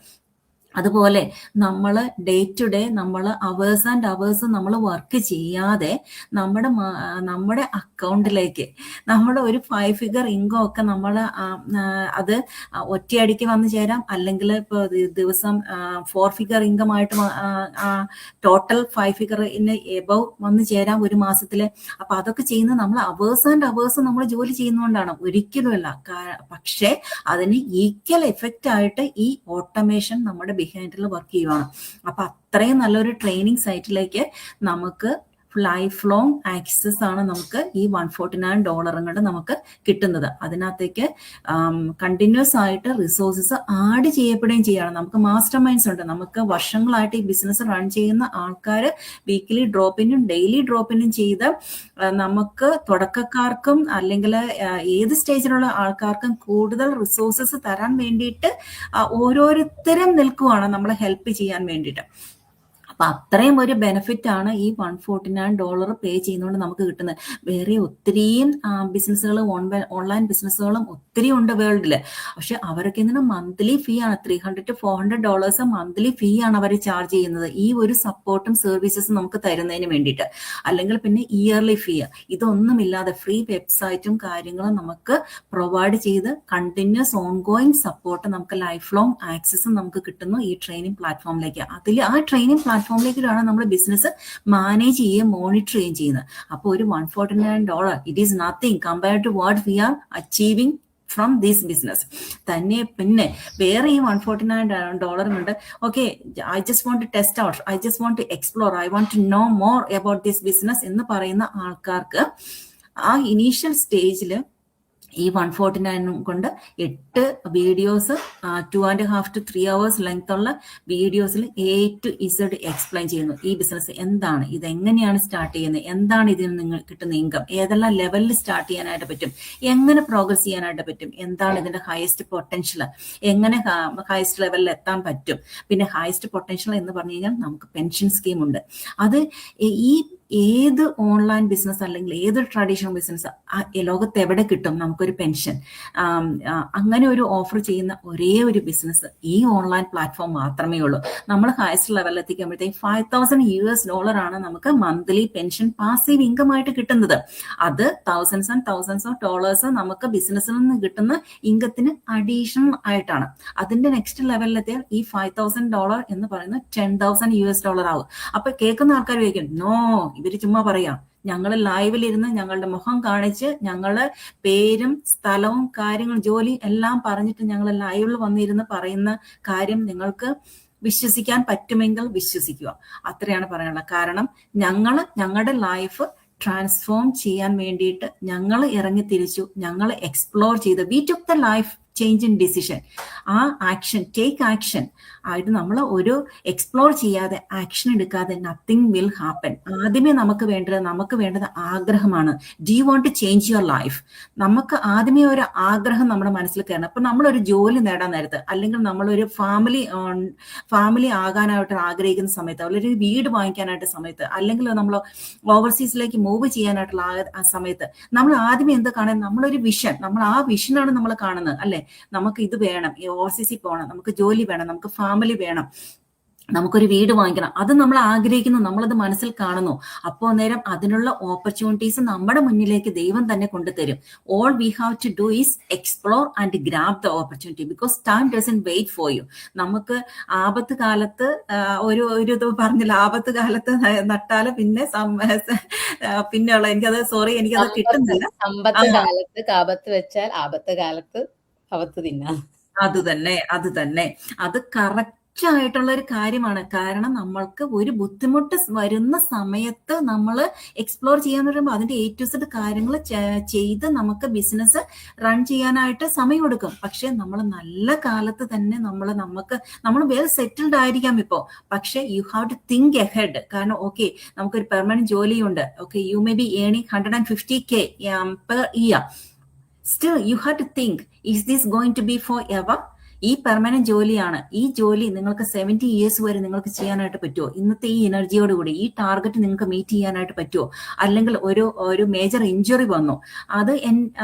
അതുപോലെ നമ്മൾ ഡേ ടു ഡേ നമ്മൾ അവേഴ്സ് ആൻഡ് അവേഴ്സ് നമ്മൾ വർക്ക് ചെയ്യാതെ നമ്മുടെ അക്കൗണ്ടിലേക്ക് നമ്മുടെ ഒരു 5 ഫിഗർ ഇൻകം ഒക്കെ നമ്മൾ അത് ഒറ്റയടിക്ക് വന്നു ചേരാം. അല്ലെങ്കിൽ ഇപ്പോൾ ദിവസം 4 ഫിഗർ ഇൻകം ആയിട്ട് ടോട്ടൽ 5 ഫിഗറിന് എബവ് വന്നു ചേരാം ഒരു മാസത്തില്. അപ്പൊ അതൊക്കെ ചെയ്യുന്നത് നമ്മൾ അവേഴ്സ് ആൻഡ് അവേഴ്സ് നമ്മൾ ജോലി ചെയ്യുന്നതുകൊണ്ടാണ്, ഒരിക്കലുമല്ല. പക്ഷെ അതിന് ഈക്വൽ എഫക്റ്റ് ആയിട്ട് ഈ ഓട്ടോമേഷൻ നമ്മുടെ ബിഹൈൻഡിൽ വർക്ക് ചെയ്യുവാണ്. അപ്പൊ അത്രയും നല്ലൊരു ട്രെയിനിങ് സൈറ്റിലേക്ക് നമുക്ക് ലൈഫ് ലോങ് ആക്സസ് ആണ് നമുക്ക് ഈ $149 കൊണ്ട് നമുക്ക് കിട്ടുന്നത്. അതിനകത്തേക്ക് കണ്ടിന്യൂസ് ആയിട്ട് റിസോഴ്സസ് ആഡ് ചെയ്യപ്പെടുകയും ചെയ്യാണ്. നമുക്ക് മാസ്റ്റർ മൈൻഡ്സ് ഉണ്ട്. നമുക്ക് വർഷങ്ങളായിട്ട് ഈ ബിസിനസ് റൺ ചെയ്യുന്ന ആൾക്കാർ വീക്കിലി ഡ്രോപ്പിനും ഡെയിലി ഡ്രോപ്പിനും ചെയ്ത് നമുക്ക് തുടക്കക്കാർക്കും അല്ലെങ്കിൽ ഏത് സ്റ്റേജിലുള്ള ആൾക്കാർക്കും കൂടുതൽ റിസോഴ്സസ് തരാൻ വേണ്ടിയിട്ട് ഓരോരുത്തരും നിൽക്കുവാണ് നമ്മളെ ഹെൽപ്പ് ചെയ്യാൻ വേണ്ടിയിട്ട്. അപ്പൊ അത്രയും ഒരു ബെനിഫിറ്റ് ആണ് ഈ $149 പേ ചെയ്യുന്നതുകൊണ്ട് നമുക്ക് കിട്ടുന്നത്. വേറെ ഒത്തിരിയും ബിസിനസ്സുകൾ, ഓൺലൈൻ ബിസിനസ്സുകളും ഒത്തിരി ഉണ്ട് വേൾഡില്. പക്ഷെ അവരൊക്കെ എന്തിനാ മന്ത്ലി ഫീ ആണ്, $300 to $400 മന്ത്ലി ഫീ ആണ് അവർ ചാർജ് ചെയ്യുന്നത് ഈ ഒരു സപ്പോർട്ടും സർവീസസും നമുക്ക് തരുന്നതിന് വേണ്ടിയിട്ട്. അല്ലെങ്കിൽ പിന്നെ ഇയർലി ഫീ. ഇതൊന്നുമില്ലാതെ ഫ്രീ വെബ്സൈറ്റും കാര്യങ്ങളും നമുക്ക് പ്രൊവൈഡ് ചെയ്ത് കണ്ടിന്യൂസ് ഓൺഗോയിങ് സപ്പോർട്ട് നമുക്ക് ലൈഫ് ലോങ് ആക്സസും നമുക്ക് കിട്ടുന്നു ഈ ട്രെയിനിങ് പ്ലാറ്റ്ഫോമിലേക്ക്. ആ ട്രെയിനിങ് പ്ലാറ്റ്ഫോമിലേക്കാണ് നമ്മൾ ബിസിനസ് മാനേജ് ചെയ്യുകയും മോണിറ്റർ ചെയ്യുകയും ചെയ്യുന്നത്. അപ്പോൾ ഒരു $149 it is nothing compared to what we are achieving from this business. തന്നെ പിന്നെ വേറെ ഈ $149 കൊണ്ട് okay I just want to test out, I just want to explore, I want to know more about this business എന്ന് പറയുന്ന ആൾക്കാർക്ക് ആ initial സ്റ്റേജിൽ ഈ 149 കൊണ്ട് 8 വീഡിയോസ് 2.5 to 3 hours ലെങ്ത് ഉള്ള വീഡിയോസിൽ A to Z എക്സ്പ്ലെയിൻ ചെയ്യുന്നു ഈ ബിസിനസ് എന്താണ്, ഇത് എങ്ങനെയാണ് സ്റ്റാർട്ട് ചെയ്യുന്നത്, എന്താണ് ഇതിന് നിങ്ങൾ കിട്ടുന്ന ഇൻകം, ഏതെല്ലാം ലെവലിൽ സ്റ്റാർട്ട് ചെയ്യാനായിട്ട് പറ്റും, എങ്ങനെ പ്രോഗ്രസ് ചെയ്യാനായിട്ട് പറ്റും, എന്താണ് ഇതിന്റെ ഹയസ്റ്റ് പൊട്ടൻഷ്യൽ, എങ്ങനെ ഹയസ്റ്റ് ലെവലിൽ എത്താൻ പറ്റും. പിന്നെ ഹയസ്റ്റ് പൊട്ടൻഷ്യൽ എന്ന് പറഞ്ഞു കഴിഞ്ഞാൽ നമുക്ക് പെൻഷൻ സ്കീം ഉണ്ട്. അത് ഈ ഏത് ഓൺലൈൻ ബിസിനസ് അല്ലെങ്കിൽ ഏത് ട്രഡീഷണൽ ബിസിനസ് ലോകത്ത് എവിടെ കിട്ടും നമുക്കൊരു പെൻഷൻ? അങ്ങനെ ഒരു ഓഫർ ചെയ്യുന്ന ഒരേ ഒരു ബിസിനസ് ഈ ഓൺലൈൻ പ്ലാറ്റ്ഫോം മാത്രമേ ഉള്ളൂ. നമ്മൾ ഹയസ്റ്റ് ലെവലിൽ എത്തിക്കുമ്പോഴത്തേക്ക് $5,000 ആണ് നമുക്ക് മന്ത്ലി പെൻഷൻ പാസീവ് ഇൻകം ആയിട്ട് കിട്ടുന്നത്. അത് thousands and thousands of dollars നമുക്ക് ബിസിനസ്സിൽ നിന്ന് കിട്ടുന്ന ഇൻകത്തിന് അഡീഷണൽ ആയിട്ടാണ്. അതിന്റെ നെക്സ്റ്റ് ലെവലിലെത്തിയാൽ ഈ $5,000 എന്ന് പറയുന്നത് $10,000 ആവും. അപ്പൊ കേൾക്കുന്ന ആൾക്കാർ ചോദിക്കും, നോ ഇവര് ചുമ്മാ പറയാം, ഞങ്ങൾ ലൈവിലിരുന്ന് ഞങ്ങളുടെ മുഖം കാണിച്ച് ഞങ്ങള് പേരും സ്ഥലവും കാര്യങ്ങളും ജോലി എല്ലാം പറഞ്ഞിട്ട് ഞങ്ങൾ ലൈവിൽ വന്നിരുന്ന് പറയുന്ന കാര്യം നിങ്ങൾക്ക് വിശ്വസിക്കാൻ പറ്റുമെങ്കിൽ വിശ്വസിക്കുക. അത്രയാണ് പറയാനുള്ളത്. കാരണം ഞങ്ങളുടെ ലൈഫ് ട്രാൻസ്ഫോം ചെയ്യാൻ വേണ്ടിയിട്ട് ഞങ്ങൾ ഇറങ്ങി തിരിച്ചു, ഞങ്ങൾ എക്സ്പ്ലോർ ചെയ്ത് we took the life change in decision. ആ ആക്ഷൻ, ടേക്ക് ആക്ഷൻ ആയിട്ട് നമ്മൾ ഒരു എക്സ്പ്ലോർ ചെയ്യാതെ ആക്ഷൻ എടുക്കാതെ നത്തിങ് വിൽ ഹാപ്പൻ. ആദ്യമേ നമുക്ക് വേണ്ടത് ആഗ്രഹമാണ്. Do you want to change your life? നമുക്ക് ആദ്യമേ ഒരു ആഗ്രഹം നമ്മുടെ മനസ്സിൽ കയറണം. അപ്പൊ നമ്മളൊരു ജോലി നേടാൻ നേരത്ത്, അല്ലെങ്കിൽ നമ്മളൊരു ഫാമിലി ആകാനായിട്ട് ആഗ്രഹിക്കുന്ന സമയത്ത്, അല്ലെങ്കിൽ ഒരു വീട് വാങ്ങിക്കാനായിട്ട് സമയത്ത്, അല്ലെങ്കിൽ നമ്മൾ ഓവർസീസിലേക്ക് മൂവ് ചെയ്യാനായിട്ടുള്ള ആ സമയത്ത് നമ്മൾ ആദ്യമേ എന്ത് കാണാൻ, നമ്മളൊരു വിഷൻ, നമ്മൾ ആ വിഷനാണ് നമ്മൾ കാണുന്നത് അല്ലെ. നമുക്ക് ഇത് വേണം, ഓവർസീസിൽ പോകണം, നമുക്ക് ജോലി വേണം, നമുക്ക് ഫാമിലി വേണം, നമുക്കൊരു വീട് വാങ്ങിക്കണം. അത് നമ്മൾ ആഗ്രഹിക്കുന്നു, നമ്മളത് മനസ്സിൽ കാണുന്നു. അപ്പോൾ നേരം അതിനുള്ള ഓപ്പർച്യൂണിറ്റീസ് നമ്മുടെ മുന്നിലേക്ക് ദൈവം തന്നെ കൊണ്ടുതരും. All we have to do is explore and grab the opportunity, because time doesn't wait for you. നമുക്ക് ആപത്ത് കാലത്ത് ഒരു ഇത് പറഞ്ഞില്ല, ആപത്ത് കാലത്ത് നട്ടാല് പിന്നെയുള്ള എനിക്കത് കിട്ടുന്നില്ല. സമ്പത്ത് കാലത്ത് കാപത്ത് വെച്ചാൽ ആപത്ത് കാലത്ത് അവത്ത് തിന്നാം. അത് തന്നെ അത് കറക്റ്റ് ആയിട്ടുള്ള ഒരു കാര്യമാണ്. കാരണം നമ്മൾക്ക് ഒരു ബുദ്ധിമുട്ട് വരുന്ന സമയത്ത് നമ്മൾ എക്സ്പ്ലോർ ചെയ്യാന്ന് പറയുമ്പോൾ അതിന്റെ A to Z കാര്യങ്ങൾ ചെയ്ത് നമുക്ക് ബിസിനസ് റൺ ചെയ്യാനായിട്ട് സമയം എടുക്കും. പക്ഷെ നമ്മൾ നല്ല കാലത്ത് തന്നെ നമ്മൾ വെൽ സെറ്റിൽഡ് ആയിരിക്കാം ഇപ്പോ. പക്ഷെ you have to think ahead. കാരണം ഓക്കെ നമുക്കൊരു പെർമനന്റ് ജോലിയുണ്ട്, okay you may be earning 150K per year. Still you have to think, is this going to be forever? ഈ പെർമനന്റ് ജോലിയാണ്. ഈ ജോലി നിങ്ങൾക്ക് 70 years വരെ നിങ്ങൾക്ക് ചെയ്യാനായിട്ട് പറ്റുമോ? ഇന്നത്തെ ഈ എനർജിയോടുകൂടി ഈ ടാർഗറ്റ് നിങ്ങൾക്ക് മീറ്റ് ചെയ്യാനായിട്ട് പറ്റുമോ? അല്ലെങ്കിൽ ഒരു മേജർ ഇഞ്ചുറി വന്നു, അത്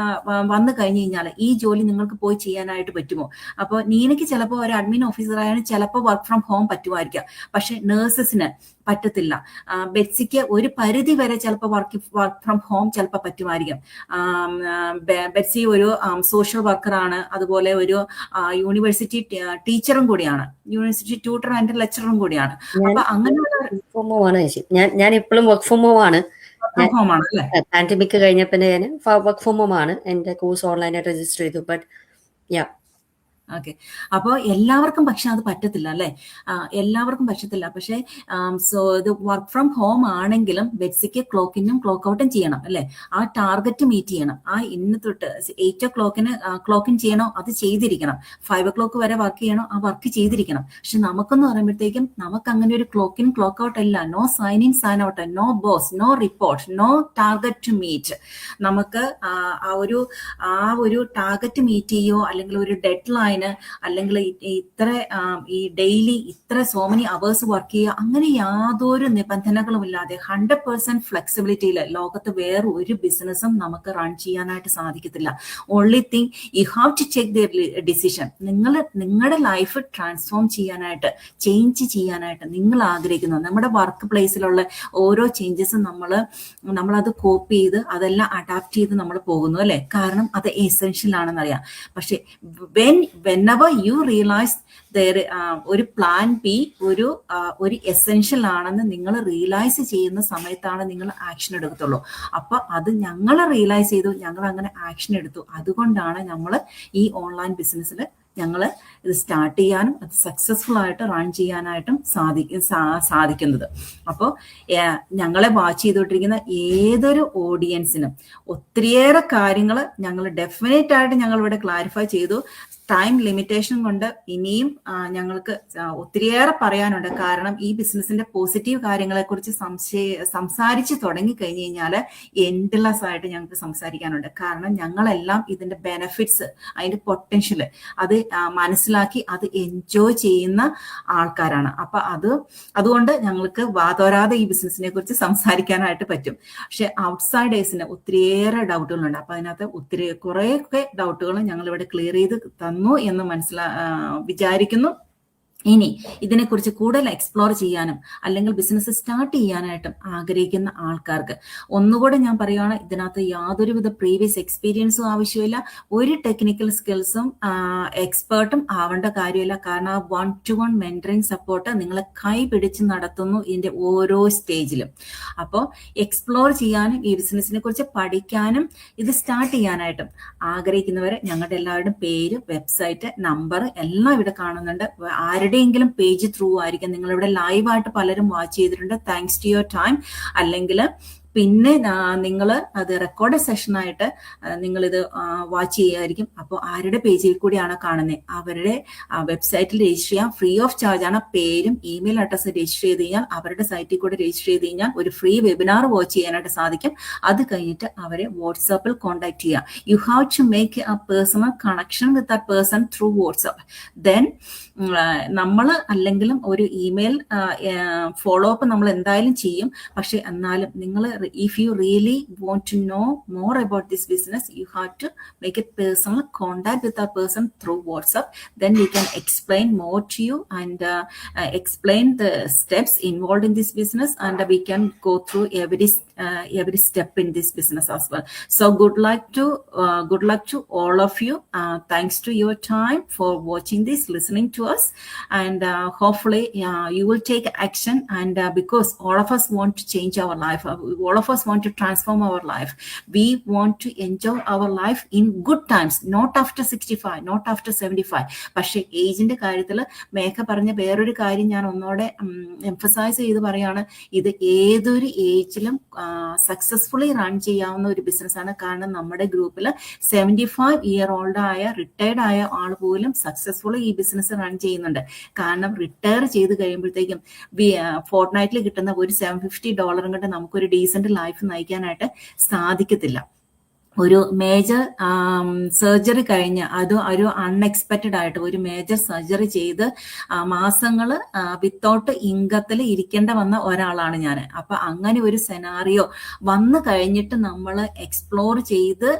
വന്നു കഴിഞ്ഞു കഴിഞ്ഞാൽ ഈ ജോലി നിങ്ങൾക്ക് പോയി ചെയ്യാനായിട്ട് പറ്റുമോ? അപ്പോൾ നീനയ്ക്ക് ചിലപ്പോൾ ഒരു അഡ്മിൻ ഓഫീസറായാലും ചിലപ്പോൾ വർക്ക് ഫ്രം ഹോം പറ്റുമായിരിക്കാം. പക്ഷെ നേഴ്സസിന് പറ്റത്തില്ല. ബെറ്റ്സിക്ക് ഒരു പരിധി വരെ ചിലപ്പോൾ വർക്ക് ഫ്രം ഹോം ചിലപ്പോൾ പറ്റുമായിരിക്കും. ബെറ്റ്സി ഒരു സോഷ്യൽ വർക്കറാണ്, അതുപോലെ ഒരു യൂണിവേഴ്സിറ്റി ടീച്ചറും കൂടിയാണ്, യൂണിവേഴ്സിറ്റി ട്യൂട്ടർ ആൻഡ് ലെക്ചറും കൂടിയാണ്. അപ്പൊ അങ്ങനെയുള്ള ഞാൻ ഇപ്പോഴും വർക്ക് ഫ്രം ഹോം ആണ്. ഹോമാണ് അല്ലേ? പാൻഡമിക് കഴിഞ്ഞപ്പോൾ ഞാൻ വർക്ക് ഫ്രം ഹോം ആണ്. എന്റെ കോഴ്സ് ഓൺലൈനായിട്ട് രജിസ്റ്റർ ചെയ്തു. But yeah okay. അപ്പോൾ എല്ലാവർക്കും പക്ഷെ അത് പറ്റത്തില്ല അല്ലെ, എല്ലാവർക്കും പറ്റത്തില്ല. പക്ഷെ ഇത് വർക്ക് ഫ്രം ഹോം ആണെങ്കിലും ബെറ്റ്സിക്ക് ക്ലോക്ക് ഇന്നും ക്ലോക്ക് ഔട്ടും ചെയ്യണം അല്ലെ, ആ ടാർഗറ്റ് മീറ്റ് ചെയ്യണം. ആ ഇന്ന് തൊട്ട് 8 o'clock ക്ലോക്ക് ഇൻ ചെയ്യണോ അത് ചെയ്തിരിക്കണം, 5 o'clock വരെ വർക്ക് ചെയ്യണോ ആ വർക്ക് ചെയ്തിരിക്കണം. പക്ഷെ നമുക്കെന്ന് പറയുമ്പോഴത്തേക്കും നമുക്ക് അങ്ങനെ ഒരു ക്ലോക്ക് ഇൻ ക്ലോക്ക് ഔട്ട് അല്ല. No sign in sign out, no boss, no report, no target to meet. നമുക്ക് ആ ഒരു ടാർഗറ്റ് മീറ്റ് ചെയ്യോ അല്ലെങ്കിൽ ഒരു ഡെഡ് ലൈൻ ഡെഡ്ലൈന് അല്ലെങ്കിൽ ഇത്ര ഈ ഡെയിലി ഇത്ര സോ മെനി അവേഴ്സ് വർക്ക് ചെയ്യുക, അങ്ങനെ യാതൊരു നിബന്ധനകളും ഇല്ലാതെ 100% ഫ്ലെക്സിബിലിറ്റിയിൽ ലോകത്ത് വേറെ ഒരു ബിസിനസ്സും നമുക്ക് റൺ ചെയ്യാനായിട്ട് സാധിക്കത്തില്ല. Only thing you have to take the decision. നിങ്ങളുടെ ലൈഫ് ട്രാൻസ്ഫോം ചെയ്യാനായിട്ട്, ചേഞ്ച് ചെയ്യാനായിട്ട് നിങ്ങൾ ആഗ്രഹിക്കുന്നു. നമ്മുടെ വർക്ക് പ്ലേസിലുള്ള ഓരോ ചേഞ്ചസും നമ്മളത് കോപ്പി ചെയ്ത് അതെല്ലാം അഡാപ്റ്റ് ചെയ്ത് നമ്മൾ പോകുന്നു അല്ലെ, കാരണം അത് എസെൻഷ്യൽ ആണെന്നറിയാം. പക്ഷെ whenever you realize ഒരു പ്ലാൻ ബി ഒരു എസെൻഷ്യൽ ആണെന്ന് നിങ്ങൾ റിയലൈസ് ചെയ്യുന്ന സമയത്താണ് നിങ്ങൾ ആക്ഷൻ എടുക്കത്തുള്ളൂ. അപ്പൊ അത് ഞങ്ങൾ റിയലൈസ് ചെയ്തു, ഞങ്ങൾ അങ്ങനെ ആക്ഷൻ എടുത്തു. അതുകൊണ്ടാണ് നമ്മൾ ഈ ഓൺലൈൻ ബിസിനസ്സിൽ ഞങ്ങൾ ഇത് സ്റ്റാർട്ട് ചെയ്യാനും അത് സക്സസ്ഫുൾ ആയിട്ട് റൺ ചെയ്യാനായിട്ടും സാധിക്കുന്നത്. അപ്പോൾ ഞങ്ങളെ വാച്ച് ചെയ്തുകൊണ്ടിരിക്കുന്ന ഏതൊരു ഓഡിയൻസിനും ഒത്തിരിയേറെ കാര്യങ്ങൾ ഞങ്ങൾ ഡെഫിനറ്റ് ആയിട്ട് ഞങ്ങൾ ഇവിടെ ക്ലാരിഫൈ ചെയ്തു. ടൈം ലിമിറ്റേഷൻ കൊണ്ട് ഇനിയും ഞങ്ങൾക്ക് ഒത്തിരിയേറെ പറയാനുണ്ട്. കാരണം ഈ ബിസിനസിന്റെ പോസിറ്റീവ് കാര്യങ്ങളെ കുറിച്ച് സംസാരിച്ച് തുടങ്ങി കഴിഞ്ഞു കഴിഞ്ഞാൽ എൻഡ്ലെസ് ആയിട്ട് ഞങ്ങൾക്ക് സംസാരിക്കാനുണ്ട്. കാരണം ഞങ്ങളെല്ലാം ഇതിന്റെ ബെനഫിറ്റ്സ്, അതിന്റെ പൊട്ടൻഷ്യൽ അത് മനസ്സിലാക്കി അത് എൻജോയ് ചെയ്യുന്ന ആൾക്കാരാണ്. അപ്പൊ അതുകൊണ്ട് ഞങ്ങൾക്ക് വാതോരാതെ ഈ ബിസിനസിനെ കുറിച്ച് സംസാരിക്കാനായിട്ട് പറ്റും. പക്ഷെ ഔട്ട്സൈഡേഴ്സിന് ഒത്തിരിയേറെ ഡൗട്ടുകളുണ്ട്. അപ്പൊ അതിനകത്ത് കുറേയൊക്കെ ഡൗട്ടുകൾ ഞങ്ങൾ ഇവിടെ ക്ലിയർ ചെയ്ത് തന്നു എന്ന് വിചാരിക്കുന്നു. ഇനി ഇതിനെക്കുറിച്ച് കൂടുതൽ എക്സ്പ്ലോർ ചെയ്യാനും അല്ലെങ്കിൽ ബിസിനസ് സ്റ്റാർട്ട് ചെയ്യാനായിട്ടും ആഗ്രഹിക്കുന്ന ആൾക്കാർക്ക് ഒന്നുകൂടെ ഞാൻ പറയുകയാണ്, ഇതിനകത്ത് യാതൊരുവിധ പ്രീവിയസ് എക്സ്പീരിയൻസും ആവശ്യമില്ല, ഒരു ടെക്നിക്കൽ സ്കിൽസും എക്സ്പേർട്ടും ആവേണ്ട കാര്യമില്ല. കാരണം 1-to-1 മെന്ററിങ് സപ്പോർട്ട് നിങ്ങളെ കൈ പിടിച്ച് നടത്തുന്നു ഇതിന്റെ ഓരോ സ്റ്റേജിലും. അപ്പോൾ എക്സ്പ്ലോർ ചെയ്യാനും ഈ ബിസിനസിനെ കുറിച്ച് പഠിക്കാനും ഇത് സ്റ്റാർട്ട് ചെയ്യാനായിട്ടും ആഗ്രഹിക്കുന്നവരെ ഞങ്ങളുടെ എല്ലാവരുടെയും പേര്, വെബ്സൈറ്റ്, നമ്പർ എല്ലാം ഇവിടെ കാണുന്നുണ്ട്. ആരുടെയെങ്കിലും പേജ് ത്രൂ ആയിരിക്കും. നിങ്ങളിവിടെ ലൈവായിട്ട് പലരും വാച്ച് ചെയ്തിട്ടുണ്ട്. Thanks to your time. അല്ലെങ്കിൽ പിന്നെ നിങ്ങൾ അത് റെക്കോർഡ് സെഷനായിട്ട് നിങ്ങളിത് വാച്ച് ചെയ്യുമായിരിക്കും. അപ്പോൾ ആരുടെ പേജിൽ കൂടിയാണ് കാണുന്നത് അവരുടെ വെബ്സൈറ്റിൽ രജിസ്റ്റർ ചെയ്യാം. ഫ്രീ ഓഫ് ചാർജ് ആണ്. പേരും ഇമെയിൽ അഡ്രസ്സും രജിസ്റ്റർ ചെയ്ത് കഴിഞ്ഞാൽ അവരുടെ സൈറ്റിൽ കൂടെ രജിസ്റ്റർ ചെയ്ത് കഴിഞ്ഞാൽ ഒരു ഫ്രീ വെബിനാർ വാച്ച് ചെയ്യാനായിട്ട് സാധിക്കും. അത് കഴിഞ്ഞിട്ട് അവരെ വാട്സാപ്പിൽ കോൺടാക്ട് ചെയ്യാം. You have to make a personal connection with that person through WhatsApp. Then നമ്മൾ അല്ലെങ്കിലും ഒരു ഇമെയിൽ ഫോളോ അപ്പ് നമ്മൾ എന്തായാലും ചെയ്യും. പക്ഷെ എന്നാലും നിങ്ങൾ if you really want to know more about this business, you have to make a personal contact with that person through WhatsApp. Then we can explain more to you and explain the steps involved in this business, and we can go through every step in this business as well. So good luck to all of you. Thanks to your time for watching this, listening to us, and hopefully you will take action. And because all of us want to change our life, all of us want to transform our life. We want to enjoy our life in good times, not after 65, not after 75. പക്ഷെ ഏജിന്റെ കാര്യത്തിൽ മേഘ പറഞ്ഞ വേറൊരു കാര്യം ഞാൻ ഒന്നോടെ emphasise ചെയ്ത് പറയാണ്, ഇത് ഏതൊരു ഏജിലും സക്സസ്ഫുള്ളി റൺ ചെയ്യാവുന്ന ഒരു ബിസിനസ്സാണ്. കാരണം നമ്മുടെ ഗ്രൂപ്പിൽ 75-year-old ആയ റിട്ടയർഡ് ആയ ആൾ പോലും സക്സസ്ഫുള്ളി ഈ ബിസിനസ് റൺ ചെയ്യുന്നുണ്ട്. കാരണം റിട്ടയർ ചെയ്ത് കഴിയുമ്പോഴത്തേക്കും ഫോർട്ട്നൈറ്റിൽ കിട്ടുന്ന ഒരു $750 കൊണ്ട് നമുക്കൊരു ഡീസന്റ് ലൈഫ് നയിക്കാനായിട്ട് സാധിക്കത്തില്ല. ഒരു മേജർ സർജറി കഴിഞ്ഞ് അത് ഒരു അൺഎക്സ്പെക്റ്റഡ് ആയിട്ട് ഒരു മേജർ സർജറി ചെയ്ത് മാസങ്ങൾ വിത്തൗട്ട് ഇൻകത്തിൽ ഇരിക്കേണ്ട വന്ന ഒരാളാണ് ഞാൻ. അപ്പൊ അങ്ങനെ ഒരു സെനാറിയോ വന്നു കഴിഞ്ഞിട്ട് നമ്മൾ എക്സ്പ്ലോർ ചെയ്ത്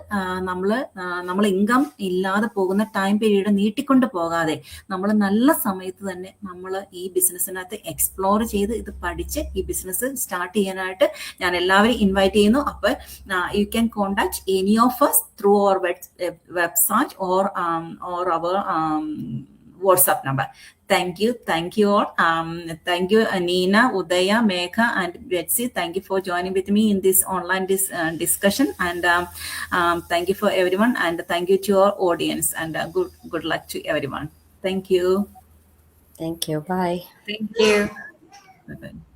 നമ്മൾ ഇൻകം ഇല്ലാതെ പോകുന്ന ടൈം പീരീഡ് നീട്ടിക്കൊണ്ട് പോകാതെ നമ്മൾ നല്ല സമയത്ത് തന്നെ നമ്മൾ ഈ ബിസിനസ്സിനകത്ത് എക്സ്പ്ലോർ ചെയ്ത് ഇത് പഠിച്ച് ഈ ബിസിനസ് സ്റ്റാർട്ട് ചെയ്യാനായിട്ട് ഞാൻ എല്ലാവരും ഇൻവൈറ്റ് ചെയ്യുന്നു. അപ്പൊ you can contact any of us through our website or our WhatsApp number. Thank you all. Thank you Nina, Udaya, Megha and Betsy. Thank you for joining with me in this online discussion, and thank you for everyone, and thank you to our audience, and good luck to everyone. Thank you. Thank you. Bye. Thank you. Bye-bye.